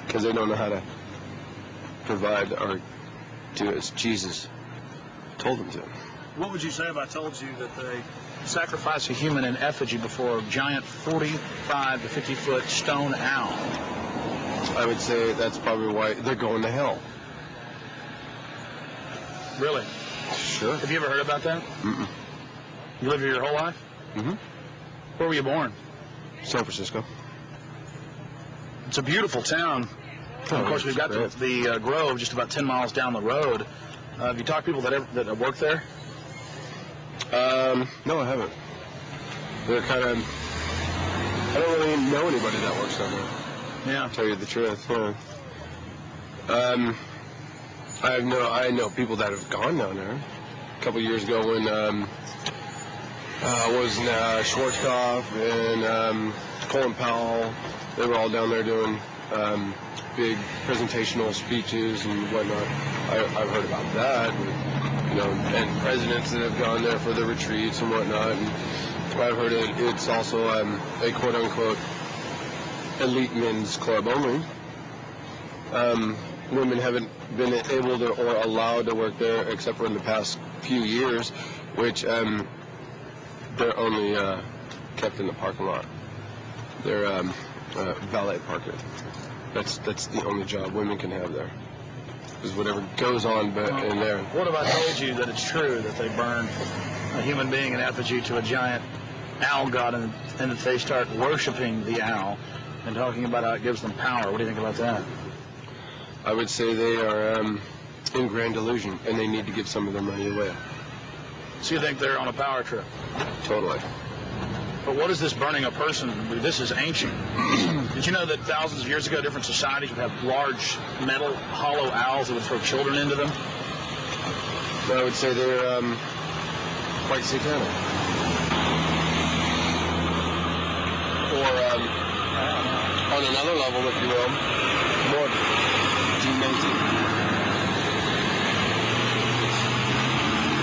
Because they don't know how to provide or do as Jesus told them to. What would you say if I told you that they sacrifice a human in effigy before a giant 45 to 50-foot stone owl? I would say that's probably why they're going to hell. Really? Sure. Have you ever heard about that? Mm-mm. You lived here your whole life? Mm-hmm. Where were you born? San Francisco. It's a beautiful town. Of course, we've got the Grove just about 10 miles down the road. Have you talked to people that work there? No, I haven't. They're kind of... I don't really know anybody that works down there. Yeah. To tell you the truth, yeah. I know people that have gone down there. A couple years ago when Schwarzkopf and Colin Powell, they were all down there doing big presentational speeches and whatnot. I've heard about that, and presidents that have gone there for the retreats and whatnot. And I've heard it's also a quote-unquote elite men's club only. Women haven't been able to or allowed to work there except for in the past few years, which they're only kept in the parking lot. They're valet parking. That's the only job women can have there. is whatever goes on in there. What if I told you that it's true that they burn a human being in effigy to a giant owl god and that they start worshiping the owl and talking about how it gives them power? What do you think about that? I would say they are in grand delusion, and they need to give some of their money away. So you think they're on a power trip? Totally. But what is this burning a person? This is ancient. Did you know that thousands of years ago, different societies would have large metal hollow owls that would throw children into them? I would say they're quite satanic. Or on another level, if you will, more demented.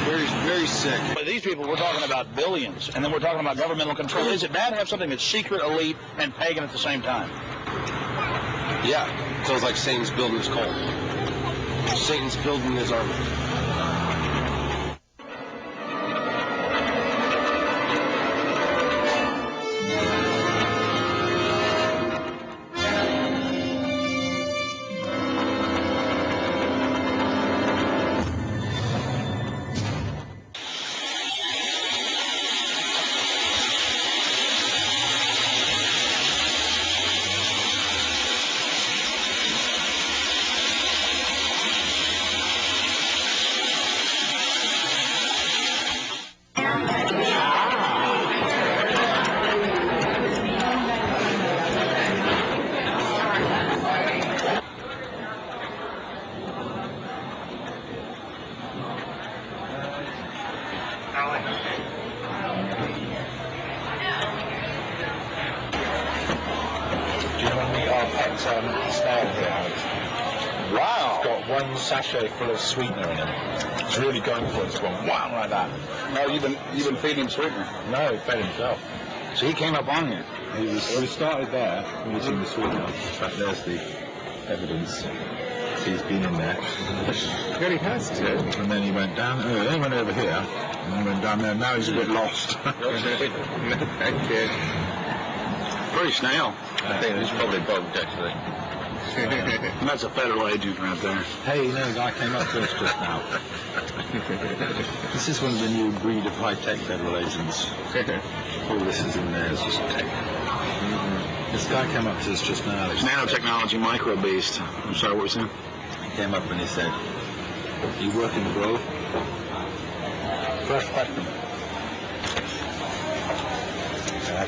Very, very sick. But these people, we're talking about billions, and then we're talking about governmental control. Is it bad to have something that's secret, elite, and pagan at the same time? Yeah. Sounds like Satan's building his cult. Satan's building his army. Wow! It's got one sachet full of sweetener in it. It's really going for it. It's going wow like that. No, you've been feeding him sweetener. No, he fed himself. So he came up on you. We started there, eating the sweetener. In fact, there's the evidence. He's been in there. Yeah, he has too. And then he went down. He went over here, and he went down there. Now he's a bit lost. Thank you. Pretty snail. I think it's probably bogged actually. And that's a federal agent right there. Hey, you know, the guy came up to us just now. This is one of the new breed of high-tech federal agents. All this is in there is just tech. This guy came up to us just now. Nanotechnology micro beast. I'm sorry, what were you saying? He came up and he said, "You work in the Grove?" First question.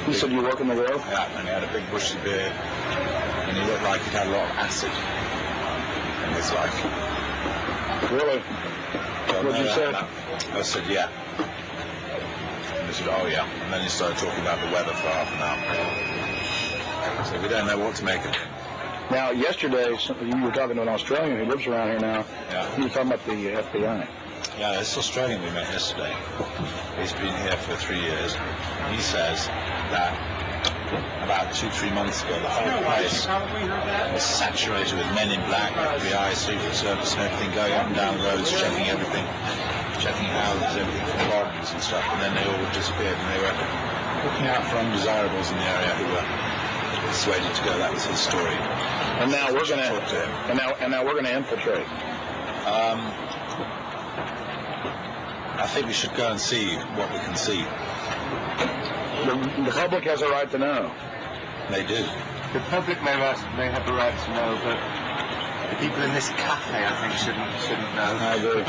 He said, "You work in the Grove?" Yeah, and he had a big bushy beard, and he looked like he'd had a lot of acid in his life. Really? Well, What'd you say? I said, yeah. And he said, oh, yeah. And then he started talking about the weather for half an hour. So we don't know what to make of it. Now, yesterday, you were talking to an Australian who lives around here now. Yeah. You were talking about the FBI. Yeah, this Australian we met yesterday. He's been here for 3 years. He says that about 2-3 months ago, the whole place was saturated with men in black, FBI, Secret Service, and everything, going up and down the roads, checking everything, checking houses, everything from foreigners and stuff. And then they all disappeared, and they were looking out for undesirables in the area who were persuaded to go. That was his story. And now we're going to talk to him. And now we're going to infiltrate. I think we should go and see what we can see. The public has a right to know. They do. The public may have the right to know, but the people in this cafe, I think, shouldn't know. I agree.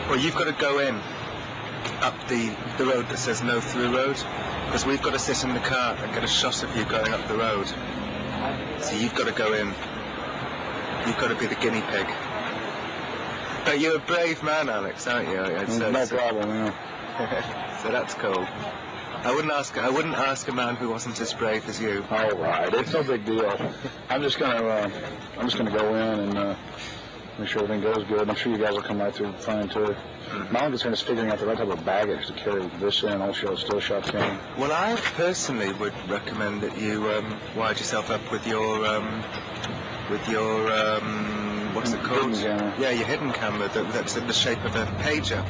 Well, you've got to go in up the road that says no through road, because we've got to sit in the car and get a shot of you going up the road. So you've got to go in. You've got to be the guinea pig. But you're a brave man, Alex, aren't you? No problem, yeah. So that's cool. I wouldn't ask a man who wasn't as brave as you. All right, it's no big deal. I'm just gonna go in and make sure everything goes good. I'm sure you guys will come right through fine too. My only concern is figuring out the right type of baggage to carry this in, all still shots in. Well, I personally would recommend that you wired yourself up with your what's it called? Hidden camera. Yeah, your hidden camera that's in the shape of a pager.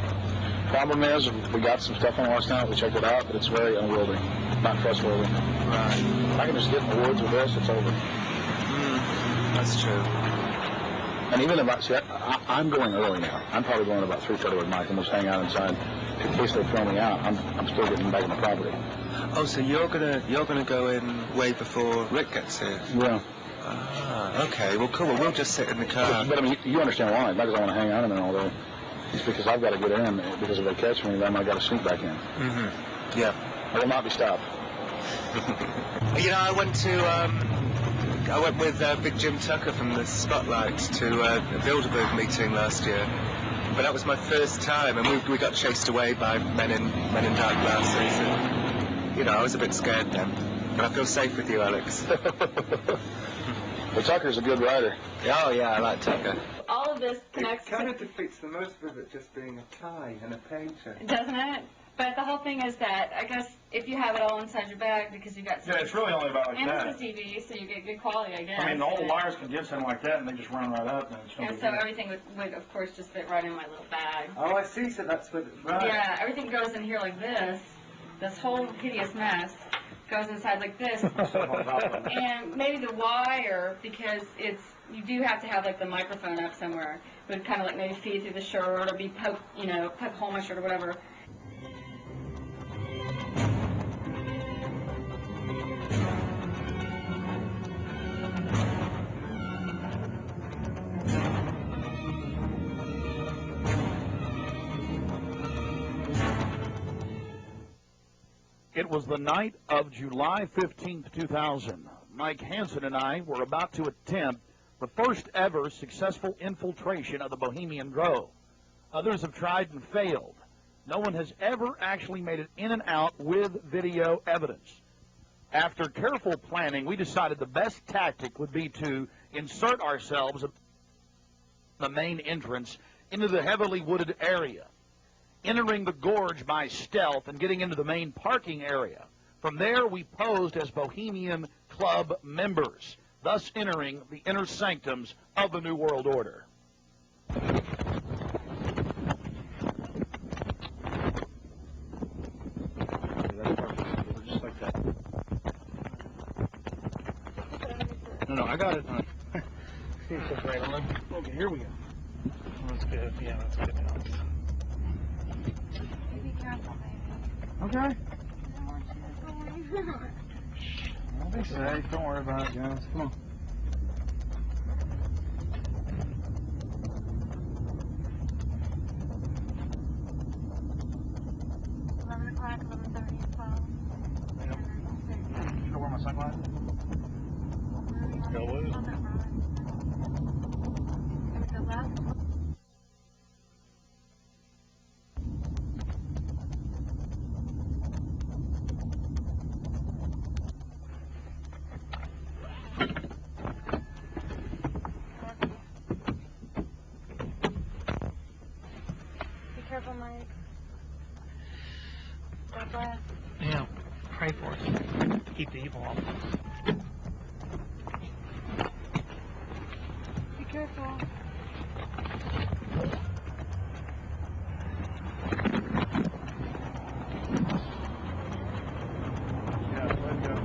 Problem is, we got some stuff on last night. We checked it out, but it's very unwieldy, not trustworthy. Right. If I can just get in the woods with this, it's over. That's true. And even about, see, I'm going early now. I'm probably going about 3:30 with Mike, and we'll just hang out inside in case they throw me out. I'm still getting back on the property. Oh, so you're gonna go in way before Rick gets here? Yeah. Ah, okay. Well, cool. Well, we'll just sit in the car. But I mean, you understand why? Not because I want to hang out in there all day. It's because I've got to get in. Because if they catch me, then I got to sneak back in. Mm-hmm. Yeah. I will not be stopped. You know, I went with Big Jim Tucker from the Spotlight to a Bilderberg meeting last year. But that was my first time, and we got chased away by men in dark glasses. And, you know, I was a bit scared then. But I feel safe with you, Alex. Well, Tucker's a good writer. Oh, yeah, I like Tucker. All of this connects It kind of defeats the motive of it just being a tie and a painter. doesn't it? But the whole thing is that, I guess, if you have it all inside your bag because you've got... Yeah, it's really only about like and that. it's a TV, so you get good quality, I guess. I mean, the whole wires can get in like that, and they just run right up, and it's no And big so deal. everything would, of course, just fit right in my little bag. Oh, I see. So that's what. Right. Yeah, everything goes in here like this. This whole hideous mess goes inside like this. And maybe the wire, because you do have to have like the microphone up somewhere. It would kind of like maybe feed through the shirt or be poke hole in my shirt or whatever. It was the night of July 15th, 2000. Mike Hansen and I were about to attempt the first ever successful infiltration of the Bohemian Grove. Others have tried and failed. No one has ever actually made it in and out with video evidence. After careful planning, we decided the best tactic would be to insert ourselves at the main entrance into the heavily wooded area, entering the gorge by stealth and getting into the main parking area. From there, we posed as Bohemian Club members, thus entering the inner sanctums of the New World Order. Just like that. No, I got it. It's right on. Okay, here we go. That's good. Yeah, that's good. Be careful, baby. Okay. I don't want you to go. I'll be safe. Don't worry about it, guys. Come on. O'clock, 11:30, 12. You know where my sunglasses? Go with it. The left. Be careful, Mike. God bless. Yeah, pray for us. Keep the evil off of us. Be careful. Yeah, let go.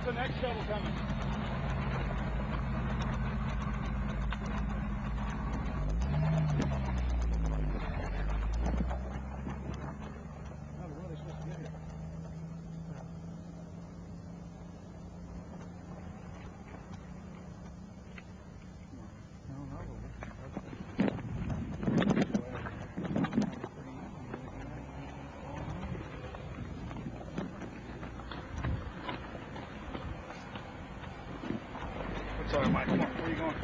the next shuttle coming? Sorry, Mike. Come on. Where are you going?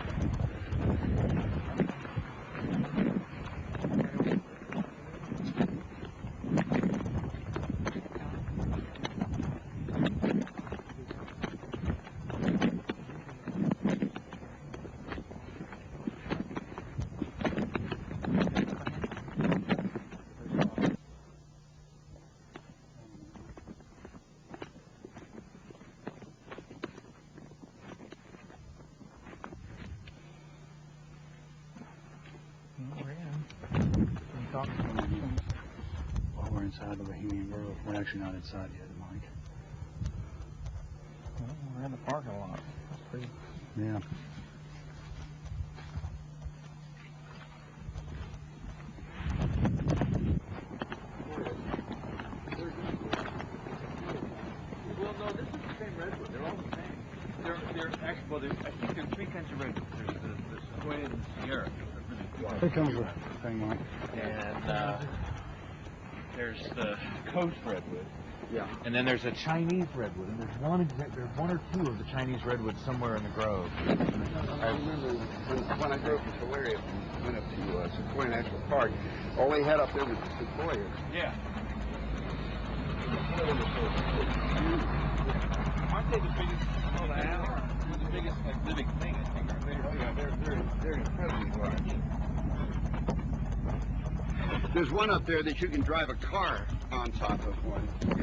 Well, we're inside the Bohemian Grove. We're actually not inside yet, Mike. Well, we're in the parking lot. That's pretty. Yeah. Well, no, this is the same redwood. They're all the same. They're actually, well, I think there are three kinds of redwood. There's the sequoia and the Sierra. Here comes the thing, Mike. And there's the coast redwood. Yeah. And then there's a Chinese redwood. And there's one or two of the Chinese redwoods somewhere in the grove. I remember when I drove to Tulare and went up to Sequoia National Park, all they had up there was the sequoia. Yeah. Aren't they the biggest? Oh, the animal. They're the biggest like living thing, I think. Oh yeah, they're incredibly large. There's one up there that you can drive a car on top of one. You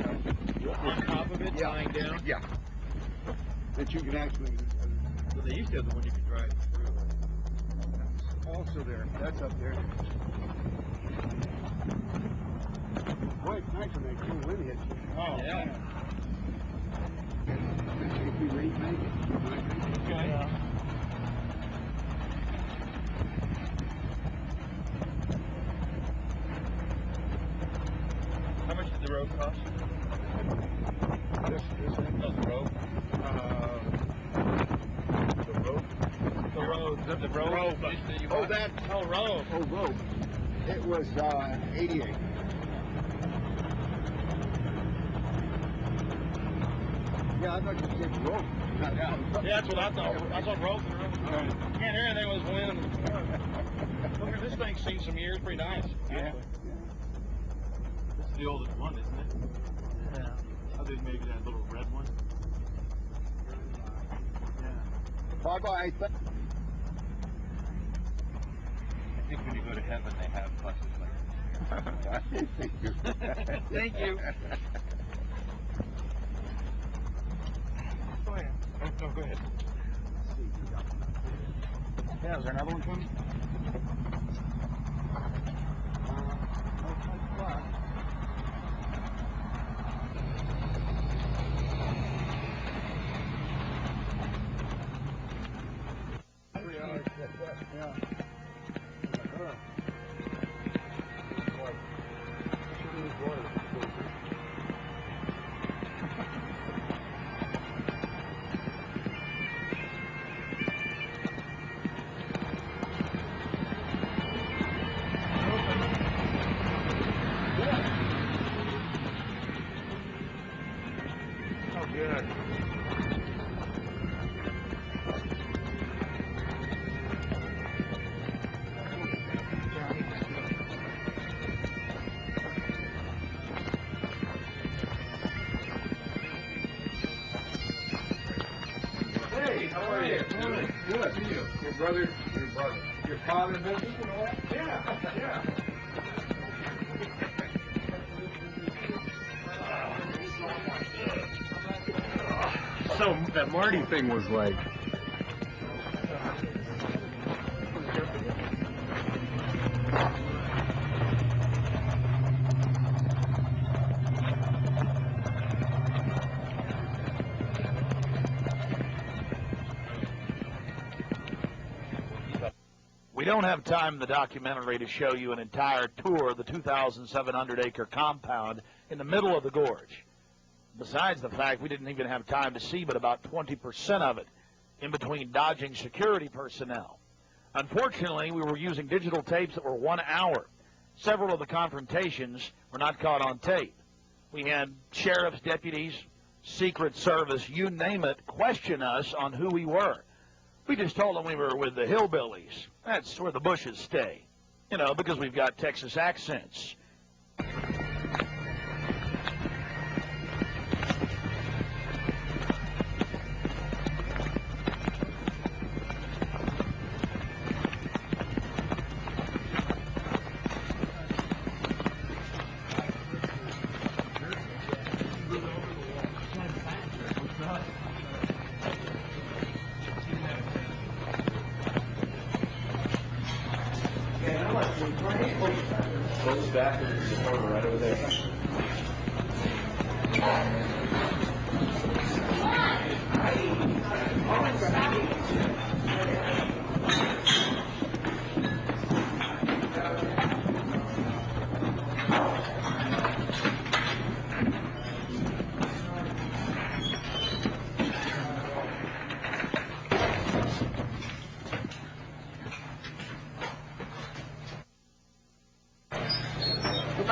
know. On top of it, lying down. Yeah. That you can actually. Well, they used to have the one you could drive through. That's also there. That's up there. Boy, it's nice when that cool wind hits you. Oh, yeah. If you remake it. Okay. Yeah. How much did the road cost? This No, the road. the rope. The road. The road. Oh, that. Oh, road. Oh, rope. It was 88. Yeah, I thought you said rope. Yeah, that's what I thought. I thought rope and rope. Can't hear anything with this wind. Look at this thing, seen some years, pretty nice. Yeah. It's the oldest one, isn't it? Yeah. Other than maybe that little red one. Yeah. Bye-bye. I think when you go to heaven, they have buses like this. Thank you. Thank you. Go ahead. No, go ahead. Yeah, is there another one coming? Hey, how are you? Good. Good. See you. Your brother. Your father business and all that? Yeah, yeah. So that Marty thing was like, We don't have time in the documentary to show you an entire tour of the 2,700-acre compound in the middle of the gorge. Besides the fact we didn't even have time to see but about 20% of it, in between dodging security personnel. Unfortunately, we were using digital tapes that were 1 hour. Several of the confrontations were not caught on tape. We had sheriff's deputies, Secret Service, you name it, question us on who we were. We just told them we were with the hillbillies. That's where the bushes stay. You know, because we've got Texas accents. Close back to the corner right over there.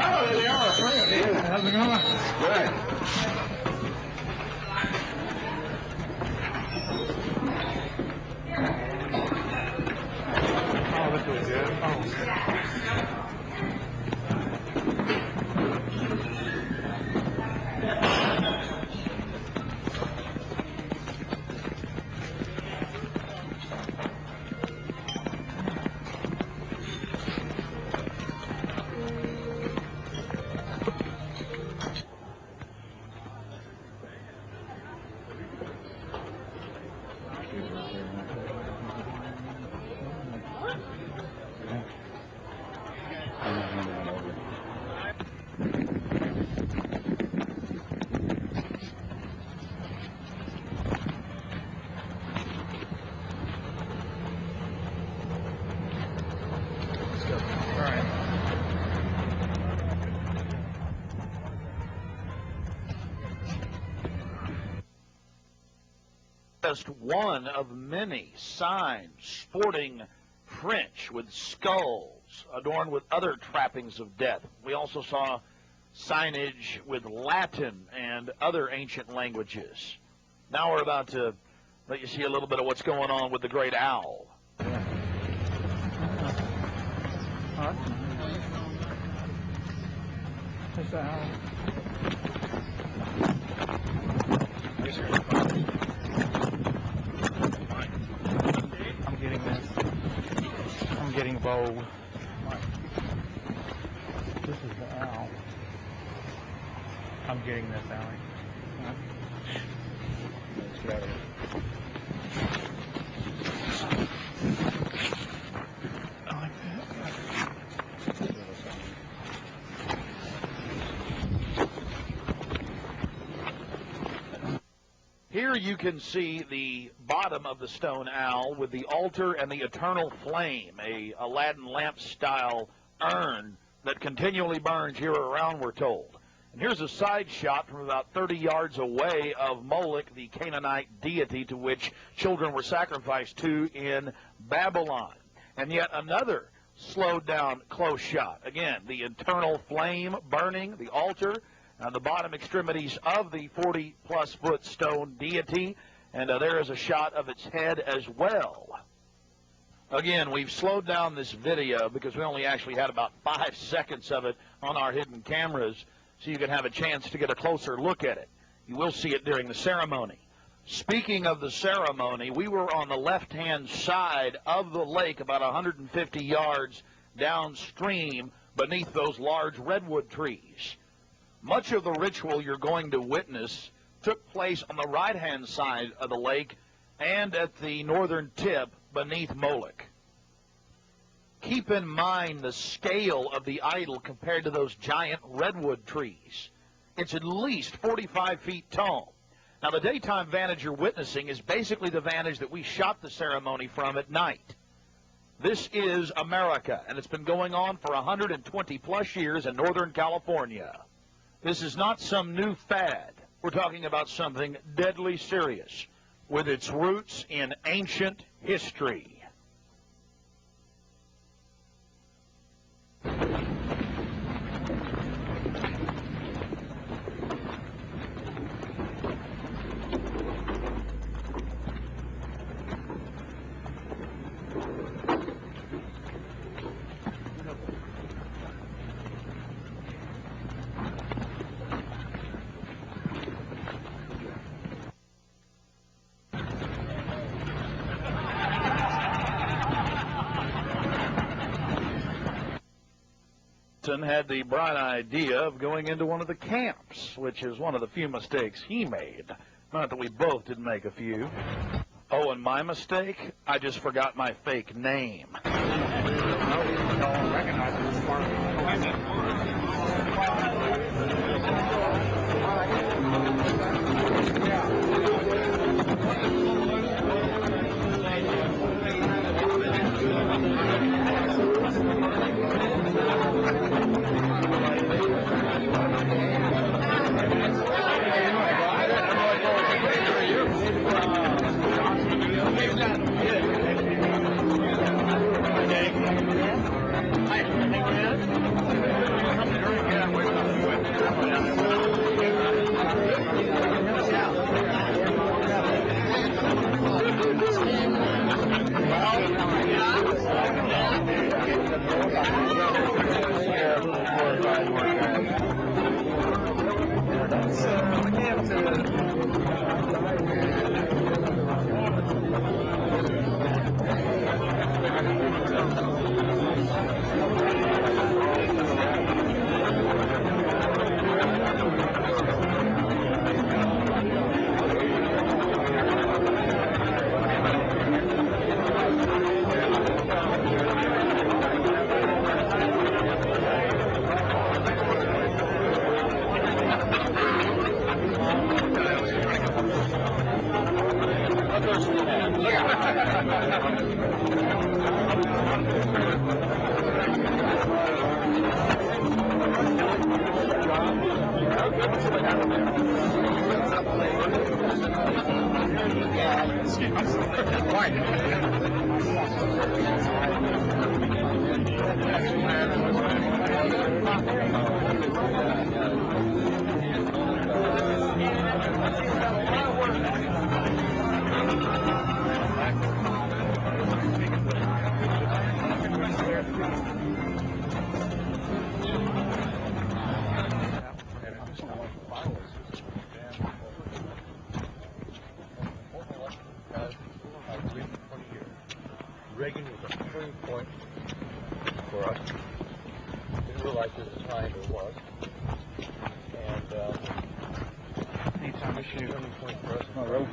Oh, there they are, friend. Yeah, how's it going? Good. Oh, this was good. Oh. Just one of many signs sporting French with skulls adorned with other trappings of death. We also saw signage with Latin and other ancient languages. Now we're about to let you see a little bit of what's going on with the great owl. What's the owl? I'm getting this. I'm getting bold. This is the owl. I'm getting this, Allie. Let's get out of here. I like that. Here you can see the bottom of the stone owl with the altar and the eternal flame, a Aladdin lamp-style urn that continually burns year-round, we're told. And here's a side shot from about 30 yards away of Moloch, the Canaanite deity to which children were sacrificed to in Babylon. And yet another slowed-down close shot. Again, the eternal flame burning, the altar, the bottom extremities of the 40-plus foot stone deity, and there is a shot of its head as well. Again, we've slowed down this video because we only actually had about 5 seconds of it on our hidden cameras, so you can have a chance to get a closer look at it. You will see it during the ceremony. Speaking of the ceremony, we were on the left-hand side of the lake about 150 yards downstream beneath those large redwood trees. Much of the ritual you're going to witness took place on the right-hand side of the lake and at the northern tip beneath Moloch. Keep in mind the scale of the idol compared to those giant redwood trees. It's at least 45 feet tall. Now, the daytime vantage you're witnessing is basically the vantage that we shot the ceremony from at night. This is America, and it's been going on for 120-plus years in Northern California. This is not some new fad. We're talking about something deadly serious with its roots in ancient history. Had the bright idea of going into one of the camps, which is one of the few mistakes he made. Not that we both didn't make a few. Oh, and my mistake? I just forgot my fake name. Reagan was a turning point for us. Didn't realize at the time it was. And anytime we shoot a turning point for us, my road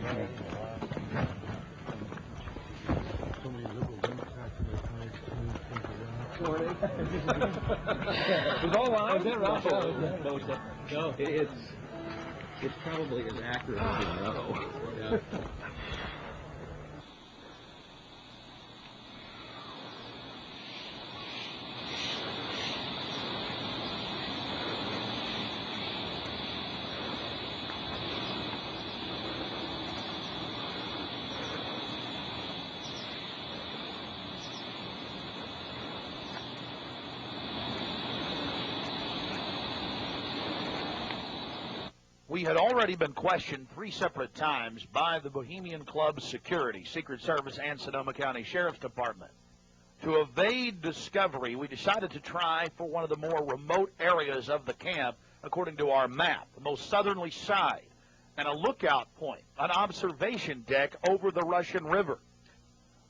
so many liberal Democrats in their times it was all on. No, it's probably as accurate as you know. Yeah. We had already been questioned 3 separate times by the Bohemian Club security, Secret Service, and Sonoma County Sheriff's Department. To evade discovery, we decided to try for one of the more remote areas of the camp, according to our map, the most southerly side, and a lookout point, an observation deck over the Russian River.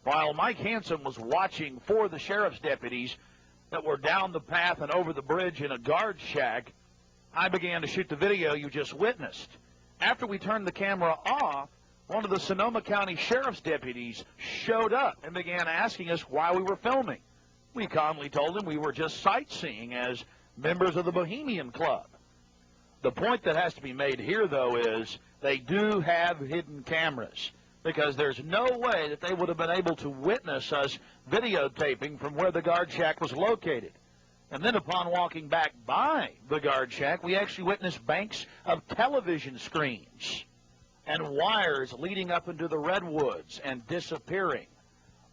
While Mike Hansen was watching for the sheriff's deputies that were down the path and over the bridge in a guard shack, I began to shoot the video you just witnessed. After we turned the camera off, one of the Sonoma County Sheriff's deputies showed up and began asking us why we were filming. We calmly told him we were just sightseeing as members of the Bohemian Club. The point that has to be made here, though, is they do have hidden cameras. because there's no way that they would have been able to witness us videotaping from where the guard shack was located. And then upon walking back by the guard shack, we actually witnessed banks of television screens and wires leading up into the redwoods and disappearing.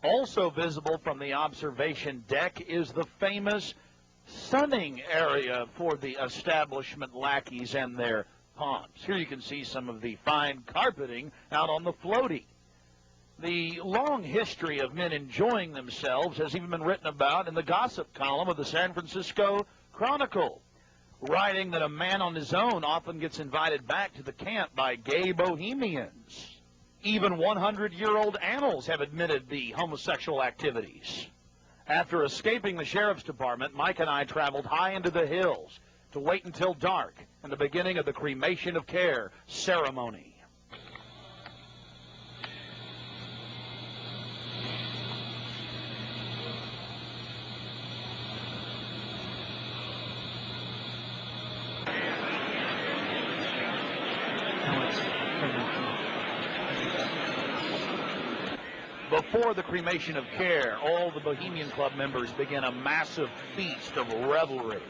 Also visible from the observation deck is the famous sunning area for the establishment lackeys and their pomps. Here you can see some of the fine carpeting out on the floaty. The long history of men enjoying themselves has even been written about in the gossip column of the San Francisco Chronicle, writing that a man on his own often gets invited back to the camp by gay bohemians. Even 100-year-old annals have admitted the homosexual activities. After escaping the sheriff's department, Mike and I traveled high into the hills to wait until dark and the beginning of the cremation of care ceremony. Before the cremation of care, all the Bohemian Club members begin a massive feast of revelry.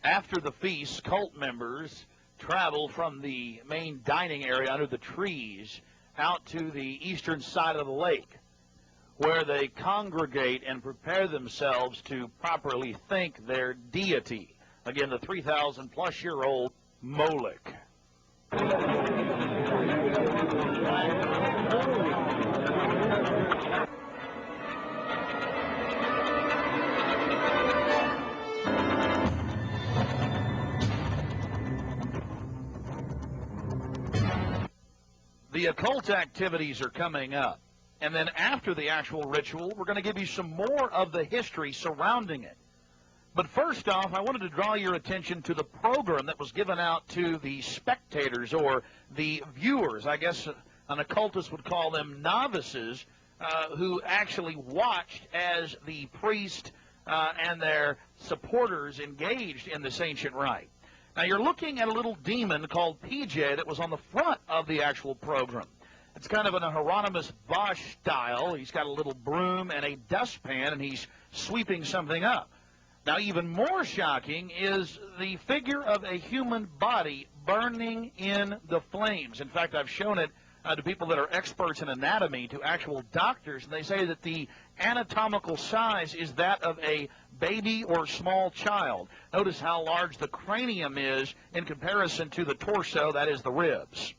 After the feast, cult members travel from the main dining area under the trees out to the eastern side of the lake, where they congregate and prepare themselves to properly thank their deity. Again, the 3,000-plus-year-old Moloch. The occult activities are coming up. And then after the actual ritual, we're going to give you some more of the history surrounding it. But first off, I wanted to draw your attention to the program that was given out to the spectators or the viewers. I guess an occultist would call them novices, who actually watched as the priest and their supporters engaged in this ancient rite. Now, you're looking at a little demon called PJ that was on the front of the actual program. It's kind of in a Hieronymus Bosch style. He's got a little broom and a dustpan, and he's sweeping something up. Now, even more shocking is the figure of a human body burning in the flames. In fact, I've shown it to people that are experts in anatomy, to actual doctors, and they say that the anatomical size is that of a baby or small child. Notice how large the cranium is in comparison to the torso, that is the ribs.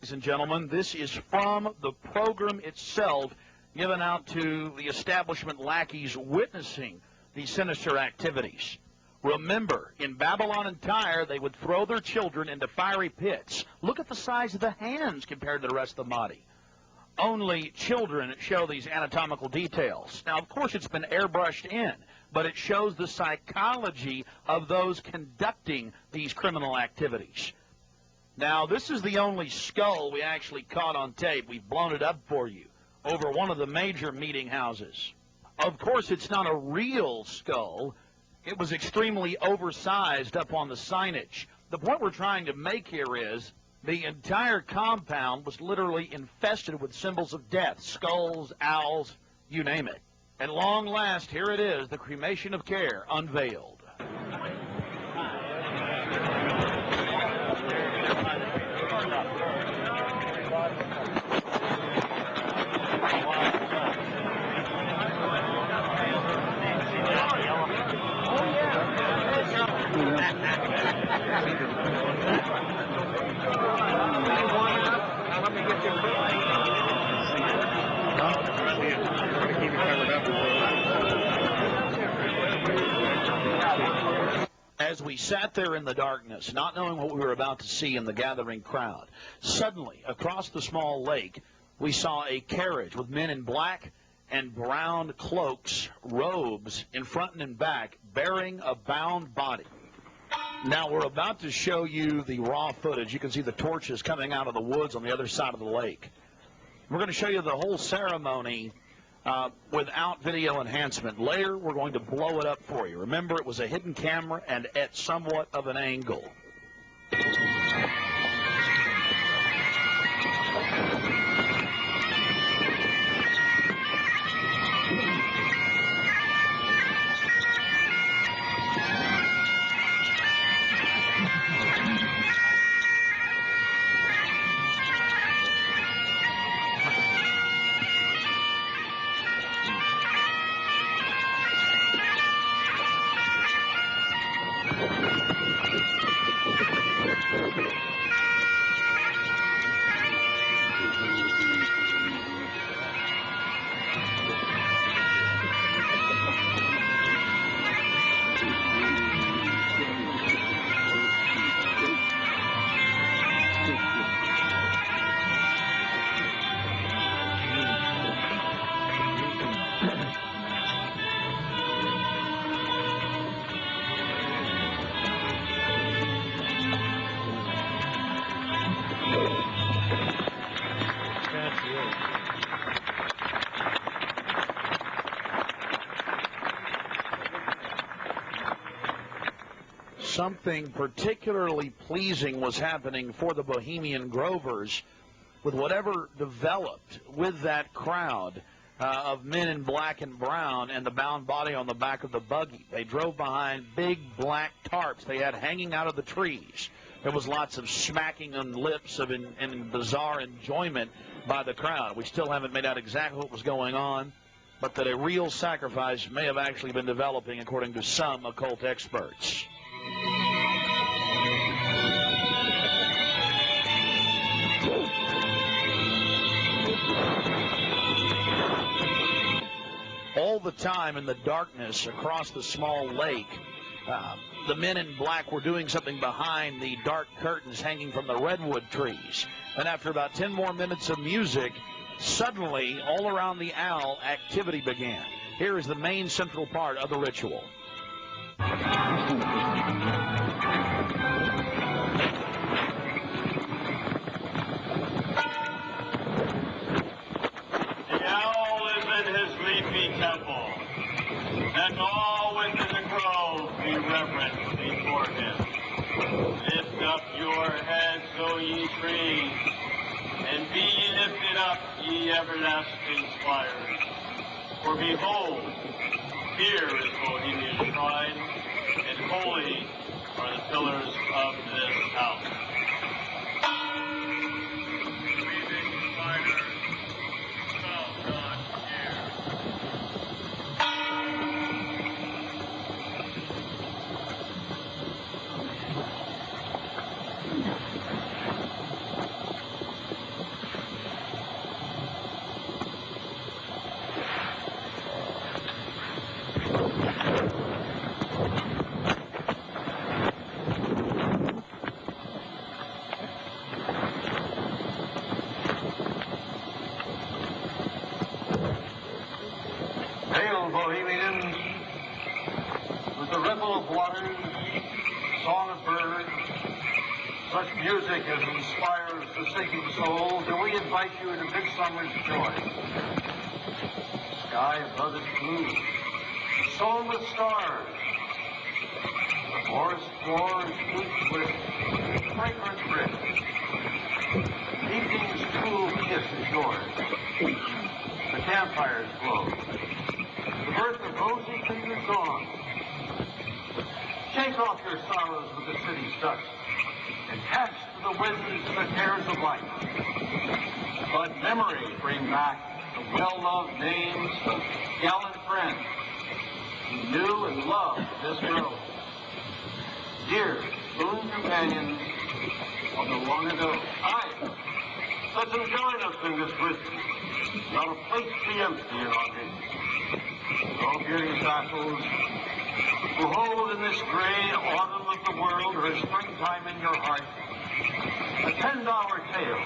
Ladies and gentlemen, this is from the program itself given out to the establishment lackeys witnessing these sinister activities. Remember, in Babylon and Tyre, they would throw their children into fiery pits. Look at the size of the hands compared to the rest of the body. Only children show these anatomical details. Now, of course, it's been airbrushed in, but it shows the psychology of those conducting these criminal activities. Now, this is the only skull we actually caught on tape. We've blown it up for you over one of the major meeting houses. Of course, it's not a real skull. It was extremely oversized up on the signage. The point we're trying to make here is the entire compound was literally infested with symbols of death, skulls, owls, you name it. At long last, here it is, the cremation of care unveiled. as we sat there in the darkness, not knowing what we were about to see in the gathering crowd, suddenly, across the small lake, we saw a carriage with men in black and brown cloaks, robes, in front and in back, bearing a bound body. Now, we're about to show you the raw footage. You can see the torches coming out of the woods on the other side of the lake. We're going to show you the whole ceremony without video enhancement. Later, we're going to blow it up for you. Remember, it was a hidden camera and at somewhat of an angle. Something particularly pleasing was happening for the Bohemian Grovers with whatever developed with that crowd of men in black and brown and the bound body on the back of the buggy. They drove behind big black tarps they had hanging out of the trees. There was lots of smacking on lips of in bizarre enjoyment by the crowd. We still haven't made out exactly what was going on, but that a real sacrifice may have actually been developing according to some occult experts. All the time in the darkness across the small lake, the men in black were doing something behind the dark curtains hanging from the redwood trees. And after about 10 more minutes of music, suddenly, all around the owl, activity began. Here is the main central part of the ritual. Temple, and all within the grove be reverent before him. Lift up your heads, O ye trees, and be ye lifted up, ye everlasting spires. For behold, here is Bohemian shrine, and holy are the pillars of this house. Breathing spiders, shall not hear. Hail, Bohemians, with the ripple of waters, song of birds, such music as inspires the sinking soul, do we invite you into midsummer's joy. Sky buzzes blue, sown with stars, the forest floors heaped with fragrant rich, evening's cool kiss is yours, the campfires glow. The birth of roses in the dawn. Shake off your sorrows with the city's dust, and cast to the winds the cares of life. Let memory bring back the well-loved names of gallant friends who knew and loved this grove. Dear boon companions of the long ago. Aye, let them join us in this wisdom. Not a place be empty in our days. All beauty's vassals who hold in this gray autumn of the world her springtime in your heart, a 10-hour tale.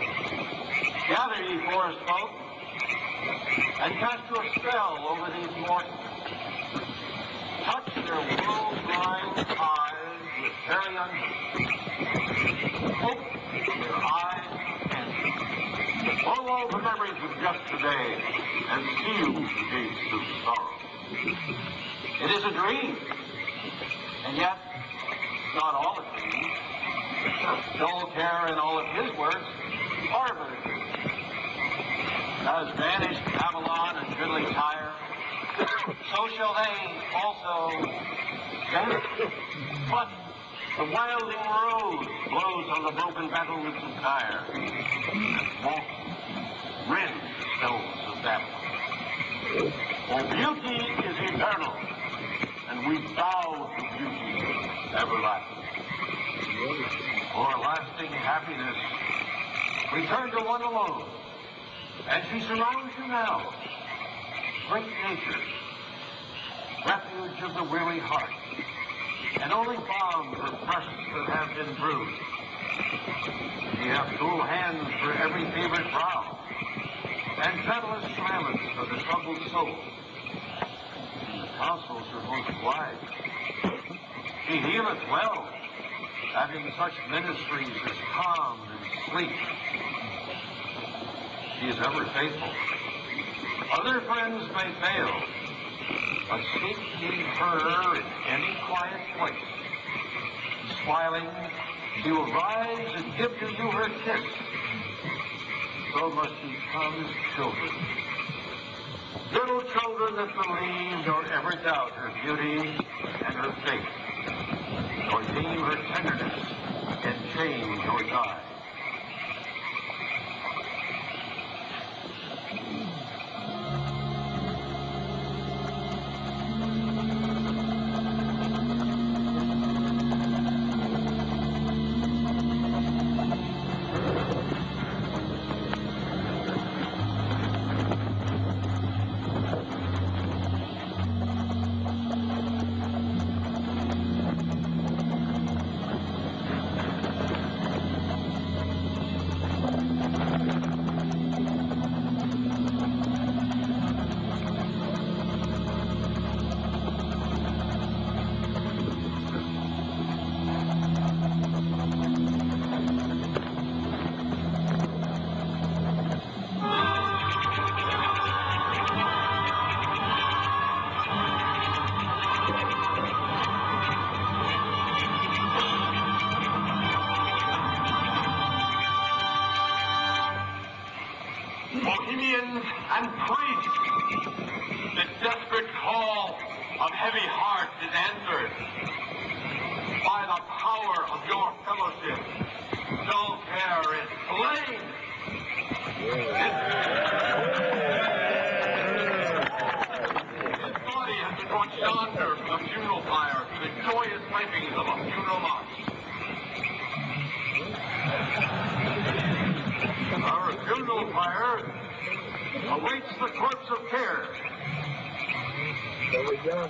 Gather, ye forest folk, and cast your spell over these mortals. Touch their woe-blind eyes with fairy unction. Open their eyes and blow all the memories of yesterday and seal the gates of sorrow. It is a dream, and yet not all a dream. Dull care and all of his works are but a dream. As vanished Babylon and goodly Tyre, so shall they also vanish. But the wilding rose blows on the broken battlements of Tyre, and smoke rends the stones of Babylon. For beauty is eternal, and we bow to beauty everlasting. For lasting happiness, return to one alone, and she surrounds you now. Great nature, refuge of the weary heart, and only balm for breasts that have been bruised. Ye have cool hands for every fevered brow, and gentlest smiles for the troubled soul. The counsels are most wise. She healeth well, having such ministries as calm and sleep. She is ever faithful. Other friends may fail, but seek ye her in any quiet place. Smiling, she will rise and give to you her kiss. So must ye come as children. Little children that believe nor ever doubt her beauty and her faith, nor deem her tenderness can change or die. Bohemians and priests, the desperate call of heavy heart is answered. By the power of your fellowship, dull care is slain. His body has been brought yonder from the funeral pyre to the joyous pipings of a funeral march. Our funeral pyre awaits the corpse of care. There we go.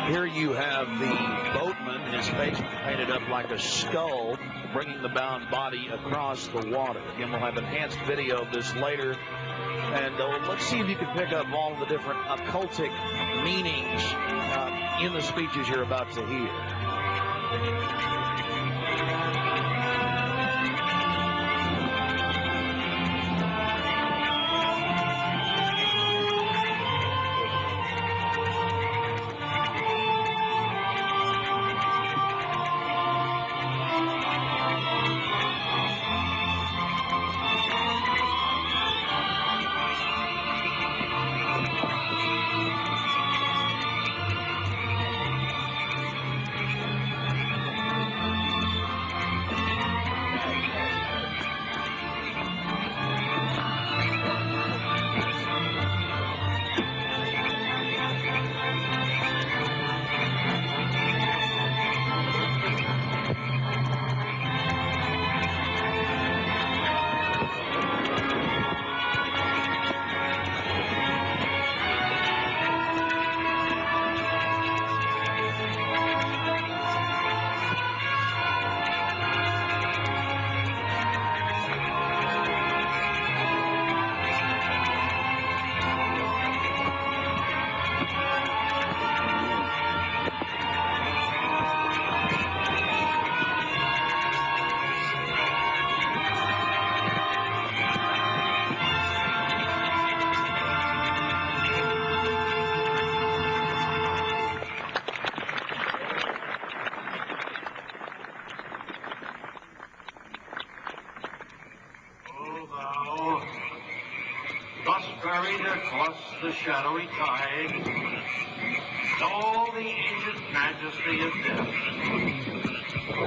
Here you have the boatman, his face painted up like a skull, bringing the bound body across the water. Again, we'll have enhanced video of this later. And let's see if you can pick up all the different occultic meanings in the speeches you're about to hear. Buried across the shadowy tide, all the ancient majesty of death,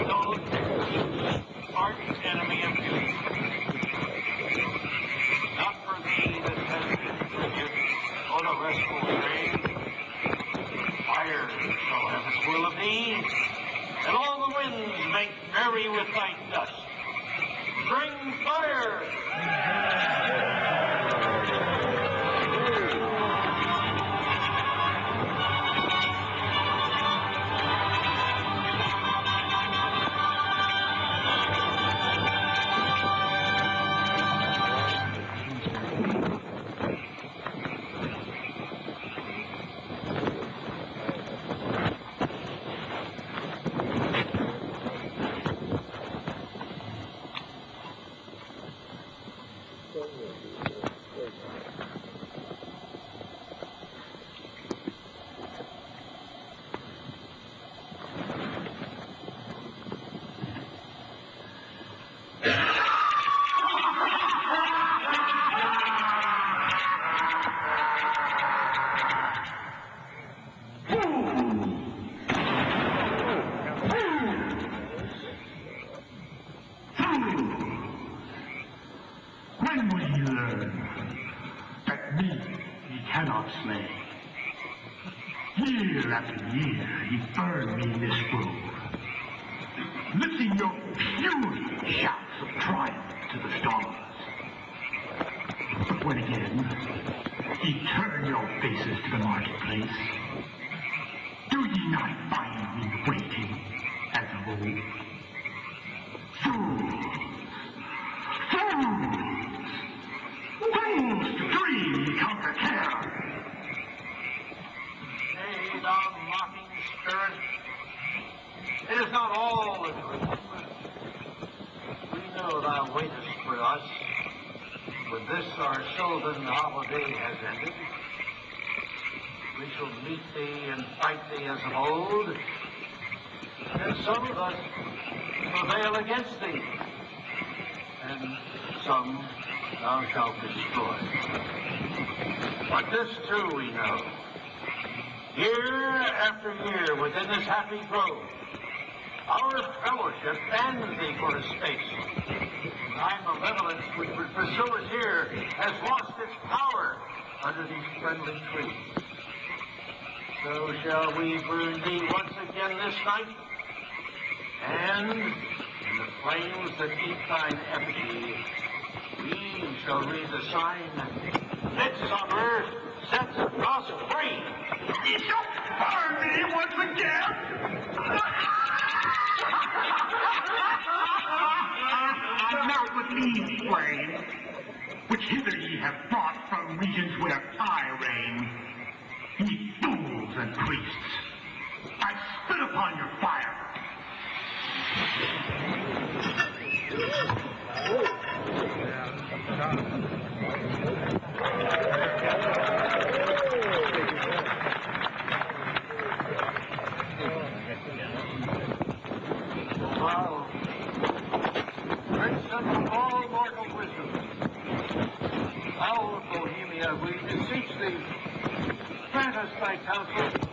no arch enemy of beauty, not for thee that has been frigid or the restful grave. Fire shall have its will of thee, and all the winds make merry with thy dust. Bring fire! When will he learn that me he cannot slay? Year after year he burned me in this grove, lifting your puny shouts of triumph to the stars. But when again he turned your faces to the marketplace, do ye not find me waiting as of old? Fools! Fools! Fools to dream ye conquer care! Nay, thou mocking spirit, it is not all a dream. We know thou waitest for us. When this our sylvan holiday has ended, we shall meet thee and fight thee as of old, and some of us prevail against thee. and some thou shalt destroy. But this too we know. Year after year within this happy grove, our fellowship bends thee for a space. Thy malevolence which would pursue us here has lost its power under these friendly trees. So shall we burn thee once again this night, and in the flames that eat thine effigy, we shall read the sign, Midsummer sets us free. You shall burn me once again. Now with these flames, which hither ye have brought from regions where I reign, ye fools and priests, I spit upon your fire. Wow. Prince of all mortal wisdom, thou of Bohemia, we beseech thee, grant us thy counsel.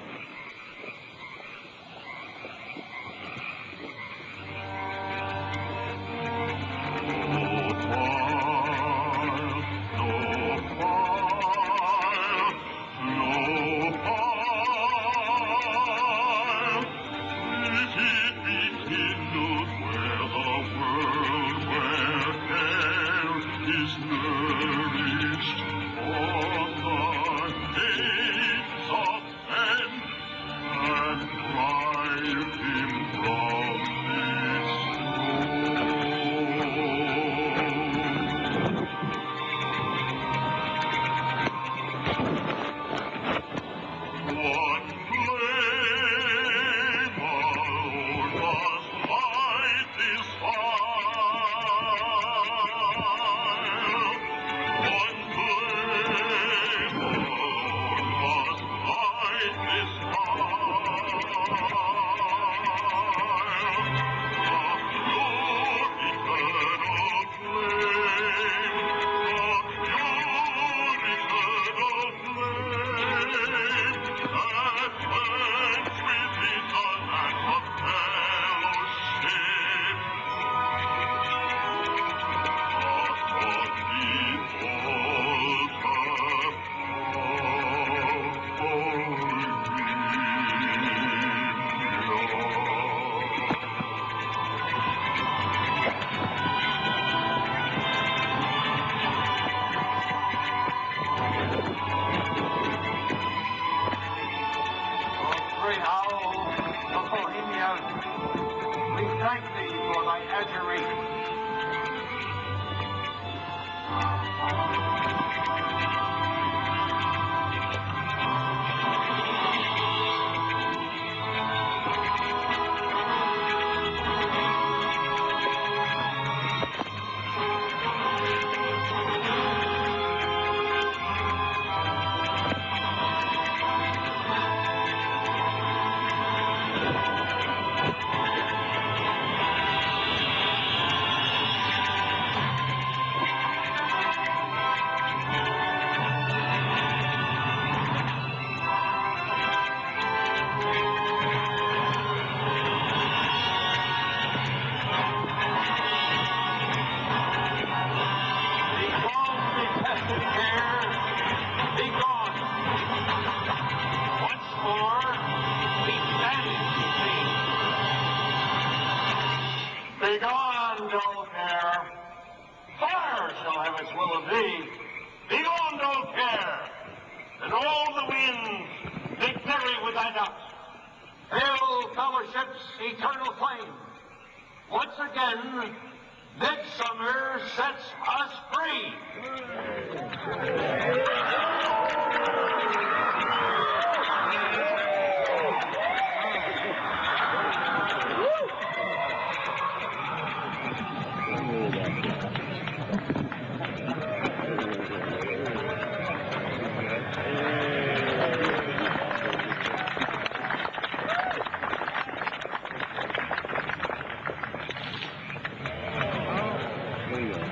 Thank thee for thy adjuration. Begone, dull care. Fire shall have its will of thee. Begone, dull care. And all the winds make merry with thy dust. Hail, fellowship's eternal flame. Once again, midsummer sets us free. There you go.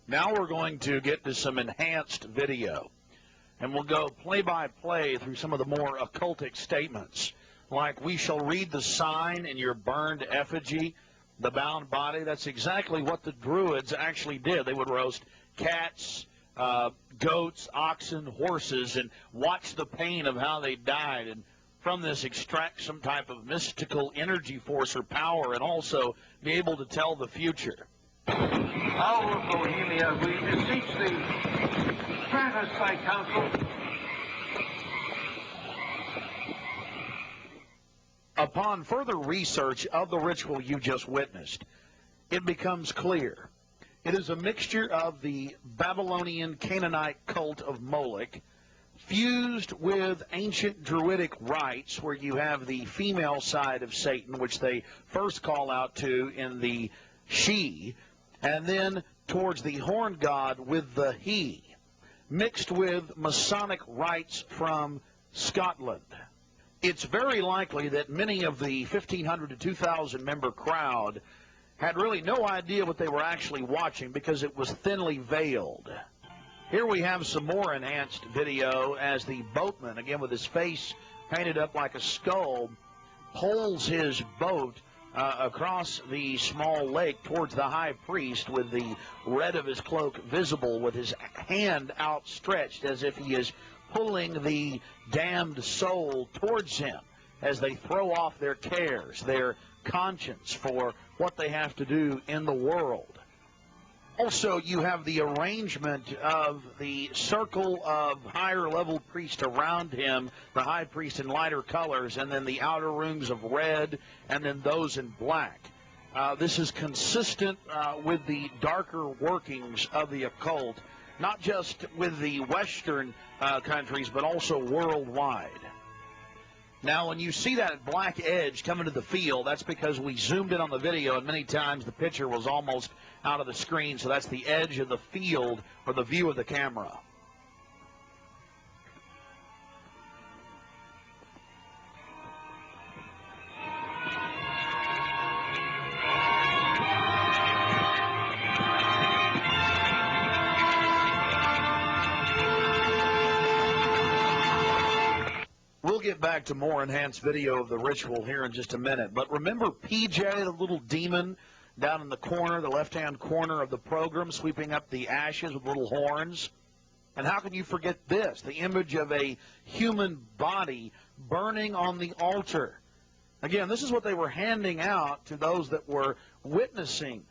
Now we're going to get to some enhanced video, and we'll go play-by-play through some of the more occultic statements, like we shall read the sign in your burned effigy, the bound body. That's exactly what the Druids actually did. They would roast cats, goats, oxen, horses, and watch the pain of how they died, and from this extract some type of mystical energy force or power, and also be able to tell the future. Our Bohemia, we beseech thee, grant us thy counsel. Upon further research of the ritual you just witnessed, it becomes clear. It is a mixture of the Babylonian Canaanite cult of Moloch, fused with ancient Druidic rites, where you have the female side of Satan, which they first call out to in the she, and then towards the horn god with the he, mixed with Masonic rites from Scotland. It's very likely that many of the 1,500 to 2,000 member crowd had really no idea what they were actually watching because it was thinly veiled. Here we have some more enhanced video as the boatman, again with his face painted up like a skull, pulls his boat across the small lake towards the high priest with the red of his cloak visible, with his hand outstretched as if he is pulling the damned soul towards him as they throw off their cares, their conscience for what they have to do in the world. Also, you have the arrangement of the circle of higher-level priests around him, the high priest in lighter colors, and then the outer rings of red, and then those in black. This is consistent with the darker workings of the occult, not just with the Western countries, but also worldwide. Now, when you see that black edge coming to the field, that's because we zoomed in on the video, and many times the picture was almost out of the screen, so that's the edge of the field or the view of the camera. We'll get back to more enhanced video of the ritual here in just a minute. But remember PJ, the little demon down in the corner, the left-hand corner of the program, sweeping up the ashes with little horns? And how can you forget this, the image of a human body burning on the altar? Again, this is what they were handing out to those that were witnessing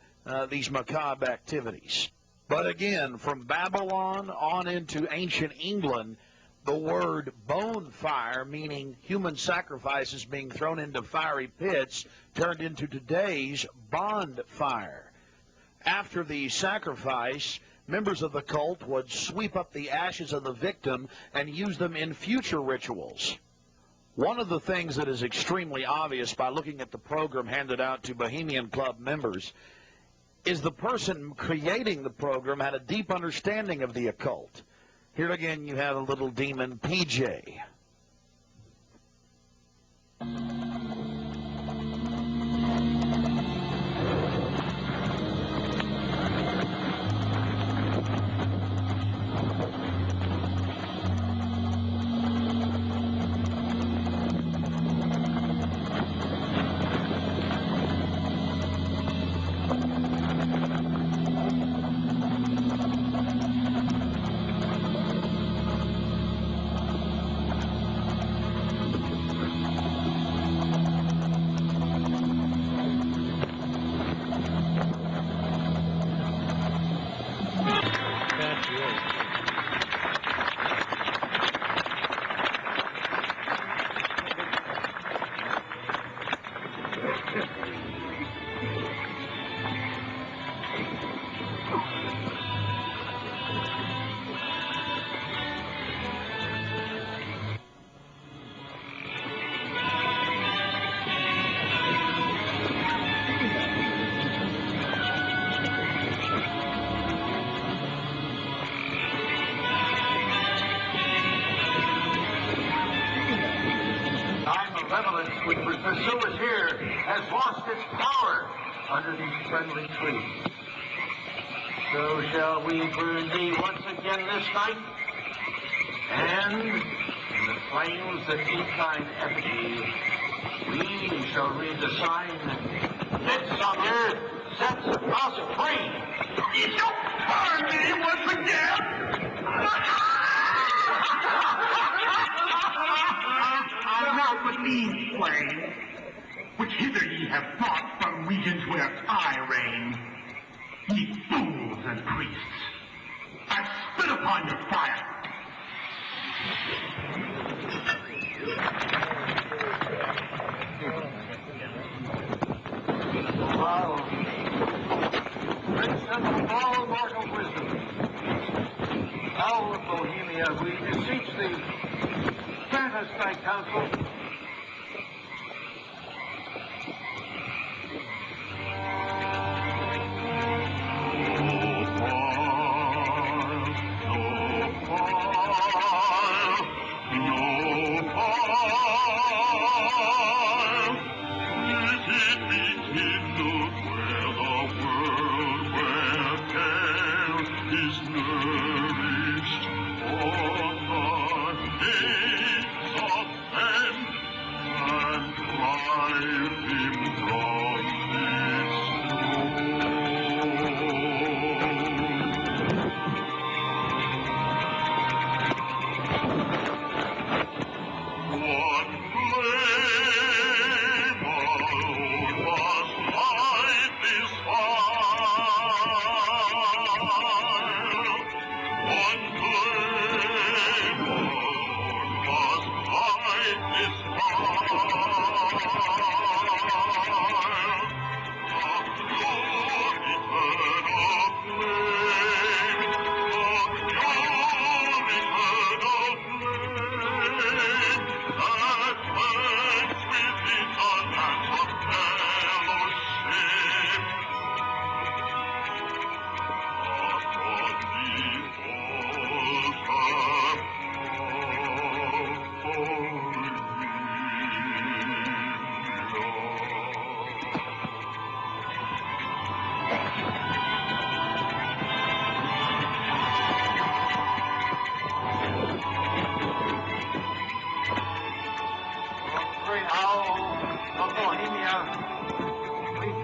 these macabre activities. But again, from Babylon on into ancient England, the word bone fire, meaning human sacrifices being thrown into fiery pits, turned into today's bond fire. After the sacrifice, members of the cult would sweep up the ashes of the victim and use them in future rituals. One of the things that is extremely obvious by looking at the program handed out to Bohemian Club members is the person creating the program had a deep understanding of the occult. Here again you have a little demon, PJ. malevolence which would pursue us here has lost its power under these friendly trees. So shall we burn thee once again this night, and in the flames that eat thine effigy, we shall read the sign, Midsummer sets us free. Don't burn me once again! Not with these flames, which hither ye have brought from regions where I reign. Ye fools and priests, I spit upon your fire. Wow. Princeton of all mortal wisdom, thou of Bohemia, we beseech thee, grant us thy counsel.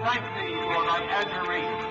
Thank thee for thy adjuration.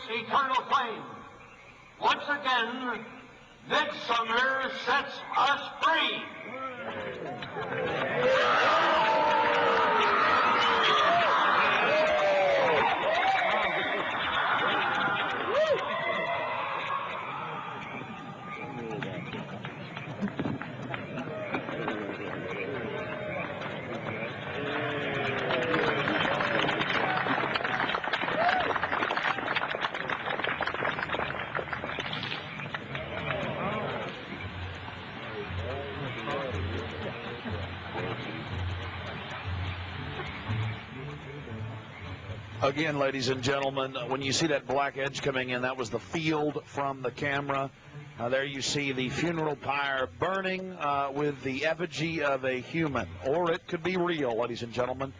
Eternal flame. Once again, midsummer sets us free. Again, ladies and gentlemen, when you see that black edge coming in, that was the field from the camera. There you see the funeral pyre burning with the effigy of a human, or it could be real, ladies and gentlemen.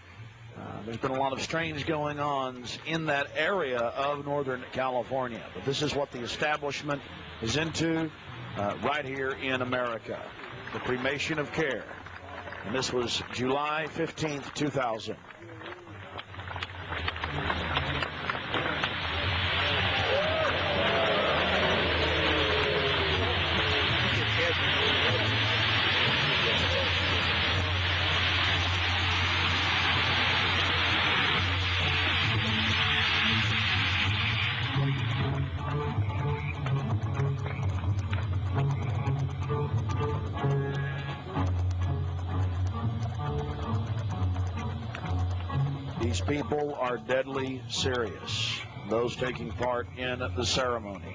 There's been a lot of strange going-ons in that area of Northern California. But this is what the establishment is into right here in America, the cremation of care. And this was July 15th, 2000. These people are deadly serious, those taking part in the ceremony.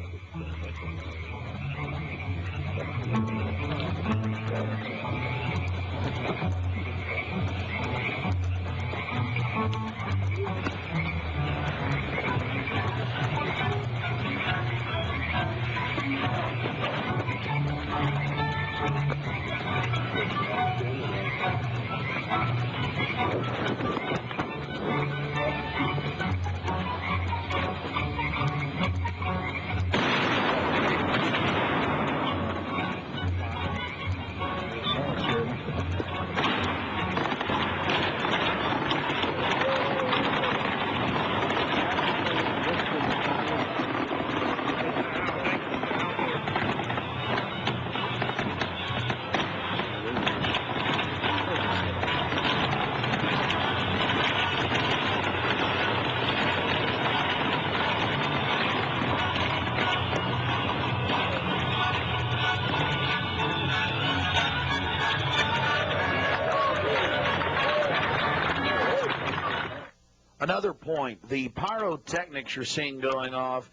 Another point, the pyrotechnics you're seeing going off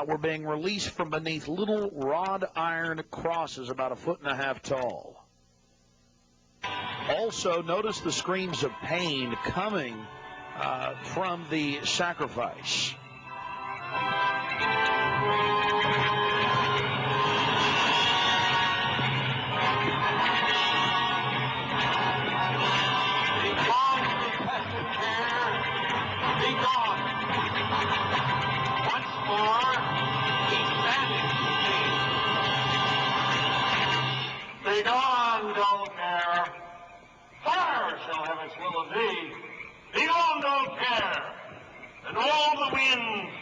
were being released from beneath little wrought iron crosses about 1.5 feet tall. Also, notice the screams of pain coming from the sacrifice. Begone, dull care. Fire shall have its will of thee. Begone, dull care. And all the winds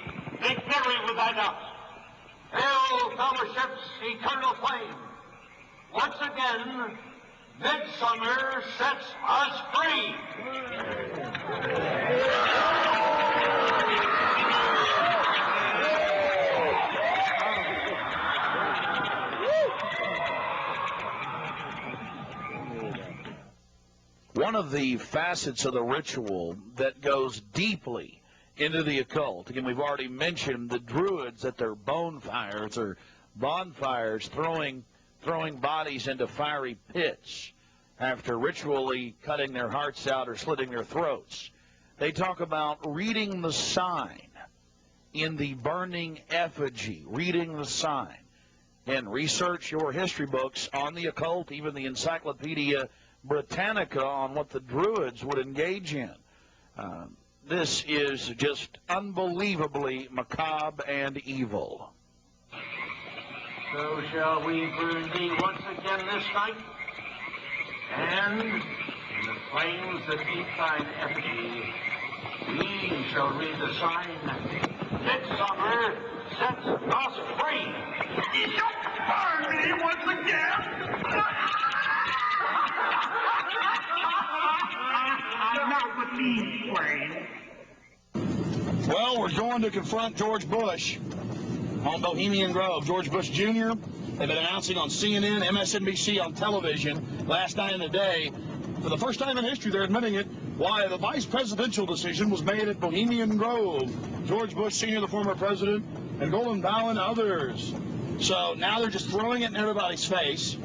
make merry with thy dust. Hail, fellowship's eternal flame. Once again, midsummer sets us free. One of the facets of the ritual that goes deeply into the occult, again, we've already mentioned the Druids at their bonfires or bonfires throwing bodies into fiery pits after ritually cutting their hearts out or slitting their throats. They talk about reading the sign in the burning effigy, reading the sign. And research your history books on the occult, even the Encyclopedia Britannica on what the Druids would engage in. This is just unbelievably macabre and evil. So shall we burn thee once again this night, and in the flames that eat thine effigy, we shall read the sign, Midsummer sets us free. Burn me once again! Not with me, Wayne. Well, we're going to confront George Bush on Bohemian Grove. George Bush Jr., they've been announcing on CNN, MSNBC on television last night and today. For the first time in history, they're admitting it, why the vice presidential decision was made at Bohemian Grove. George Bush Sr., the former president, and Golden Bow and others. So now they're just throwing it in everybody's face.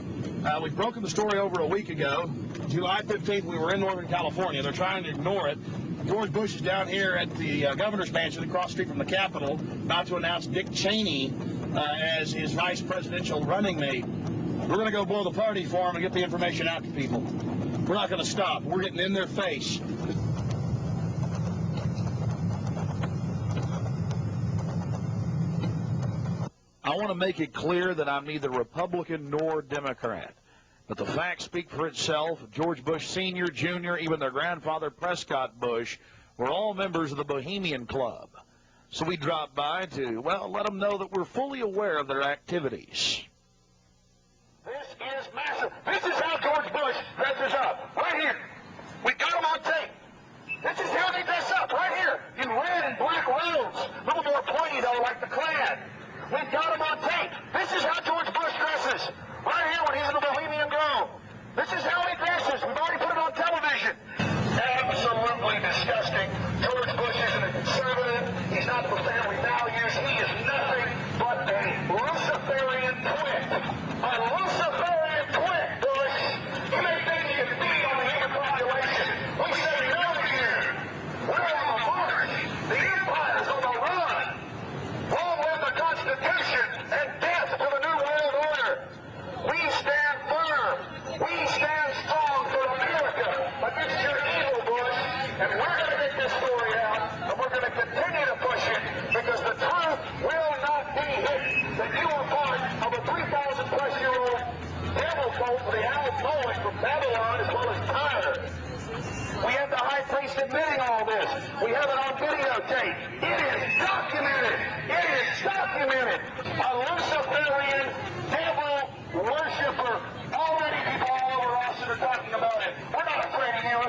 We've broken the story over a week ago. July 15th, we were in Northern California. They're trying to ignore it. George Bush is down here at the governor's mansion across the street from the Capitol, about to announce Dick Cheney as his vice presidential running mate. We're going to go blow the party for him and get the information out to people. We're not going to stop. We're getting in their face. I want to make it clear that I'm neither Republican nor Democrat. But the facts speak for itself. George Bush Sr., Jr., even their grandfather Prescott Bush were all members of the Bohemian Club. So we dropped by to, well, let them know that we're fully aware of their activities. This is massive. This is how George Bush dresses up. Right here. We got him on tape. This is how they dress up. Right here. In red and black robes. A little more pointy, though, like the Klan. We've got him on tape. This is how George Bush dresses. Right here when he's in the Bohemian Grove. This is how he dresses. We've already put it on television. Absolutely disgusting. George Bush isn't a conservative. He's not for family values. He is nothing but a Luciferian twit. A Luciferian twit, Bush. You may think you can feed on the human population. We say no to you. We're on the march. The empire's on the run. Long live the Constitution and death to the New World Order. We stand firm. We stand strong for America against your evil, Bush. And we're going to get this story out, and we're going to continue to push it, because the truth will not be hidden. That you are part of a 3,000-plus-year-old devil cult for the owl Moloch from Babylon as well as Tyre. We have the high priest admitting all this. We have it on videotape. It is documented. It is documented. A Luciferian devil worshiper. Already people all over Austin are talking about it. We're not afraid of you.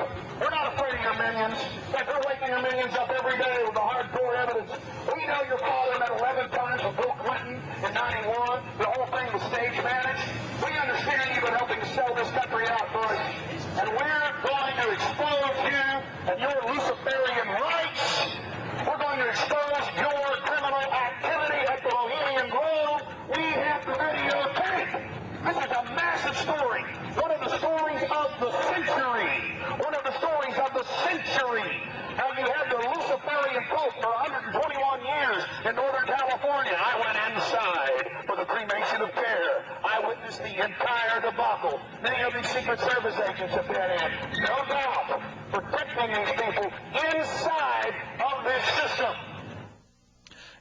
We're not afraid of your minions. Like we're waking your minions up every day with the hardcore evidence. We know your father met 11 times with Bill Clinton in 91. The whole thing was stage managed. We understand you've been helping to sell this country out, Bush. And we're going to expose you and your Luciferian rights. We're going to expose your criminal activity at the Bohemian Grove. We have the videotape. This is a massive story. One of the stories of the century. One of the stories of the century. How you had the Luciferian cult for 121 years in Northern California. I went inside for the cremation of care. I witnessed the entire debacle. Many of these Secret Service agents have been in. No doubt. Protecting these people inside of this system.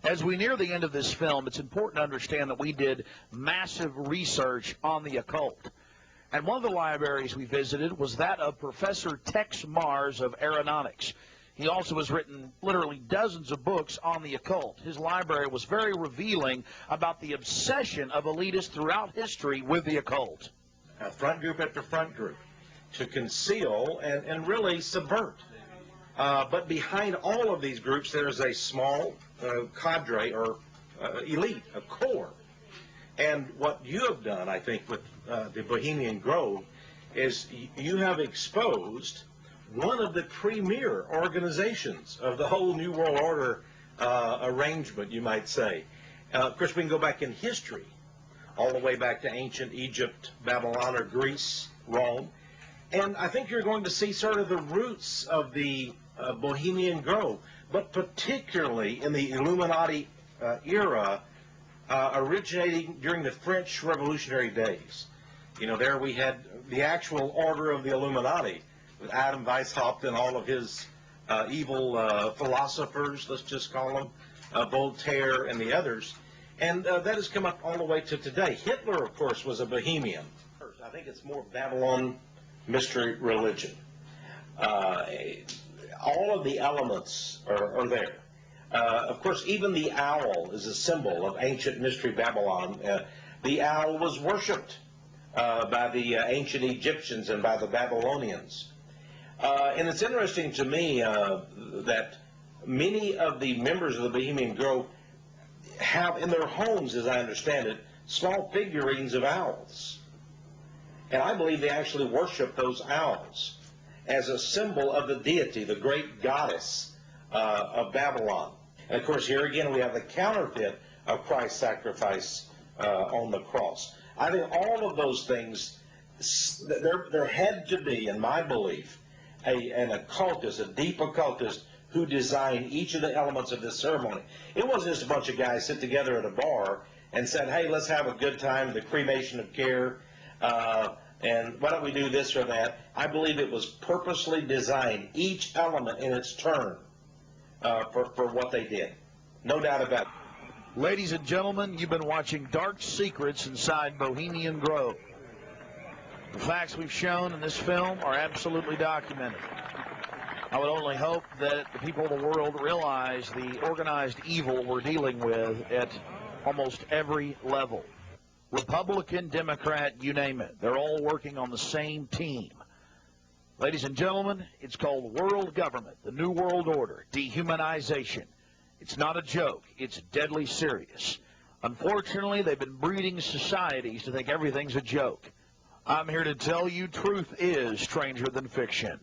As we near the end of this film, it's important to understand that we did massive research on the occult. And one of the libraries we visited was that of Professor Tex Mars of Aeronautics. He also has written literally dozens of books on the occult. His library was very revealing about the obsession of elitists throughout history with the occult. Front group after front group to conceal and really subvert. But behind all of these groups, there's a small cadre or elite, a core. And what you have done, I think, with the Bohemian Grove is you have exposed one of the premier organizations of the whole New World Order arrangement, you might say. Of course, we can go back in history, all the way back to ancient Egypt, Babylon, or Greece, Rome. And I think you're going to see sort of the roots of the Bohemian Grove, but particularly in the Illuminati era, originating during the French Revolutionary days. You know, there we had the actual order of the Illuminati, with Adam Weishaupt and all of his evil philosophers, let's just call them, Voltaire and the others. And that has come up all the way to today. Hitler, of course, was a Bohemian. I think it's more Babylon mystery religion. All of the elements are there. Of course, even the owl is a symbol of ancient mystery Babylon. The owl was worshipped by the ancient Egyptians and by the Babylonians. And it's interesting to me that many of the members of the Bohemian Grove have in their homes, as I understand it, small figurines of owls. And I believe they actually worship those owls as a symbol of the deity, the great goddess of Babylon. And of course, here again, we have the counterfeit of Christ's sacrifice on the cross. I think all of those things, there had to be, in my belief, an occultist, a deep occultist, who designed each of the elements of this ceremony. It wasn't just a bunch of guys sit together at a bar and said, hey, let's have a good time, the cremation of care, and why don't we do this or that. I believe it was purposely designed, each element in its turn, for what they did. No doubt about it. Ladies and gentlemen, you've been watching Dark Secrets inside Bohemian Grove. The facts we've shown in this film are absolutely documented. I would only hope that the people of the world realize the organized evil we're dealing with at almost every level. Republican, Democrat, you name it. They're all working on the same team. Ladies and gentlemen, it's called world government, the New World Order, dehumanization. It's not a joke. It's deadly serious. Unfortunately, they've been breeding societies to think everything's a joke. I'm here to tell you truth is stranger than fiction.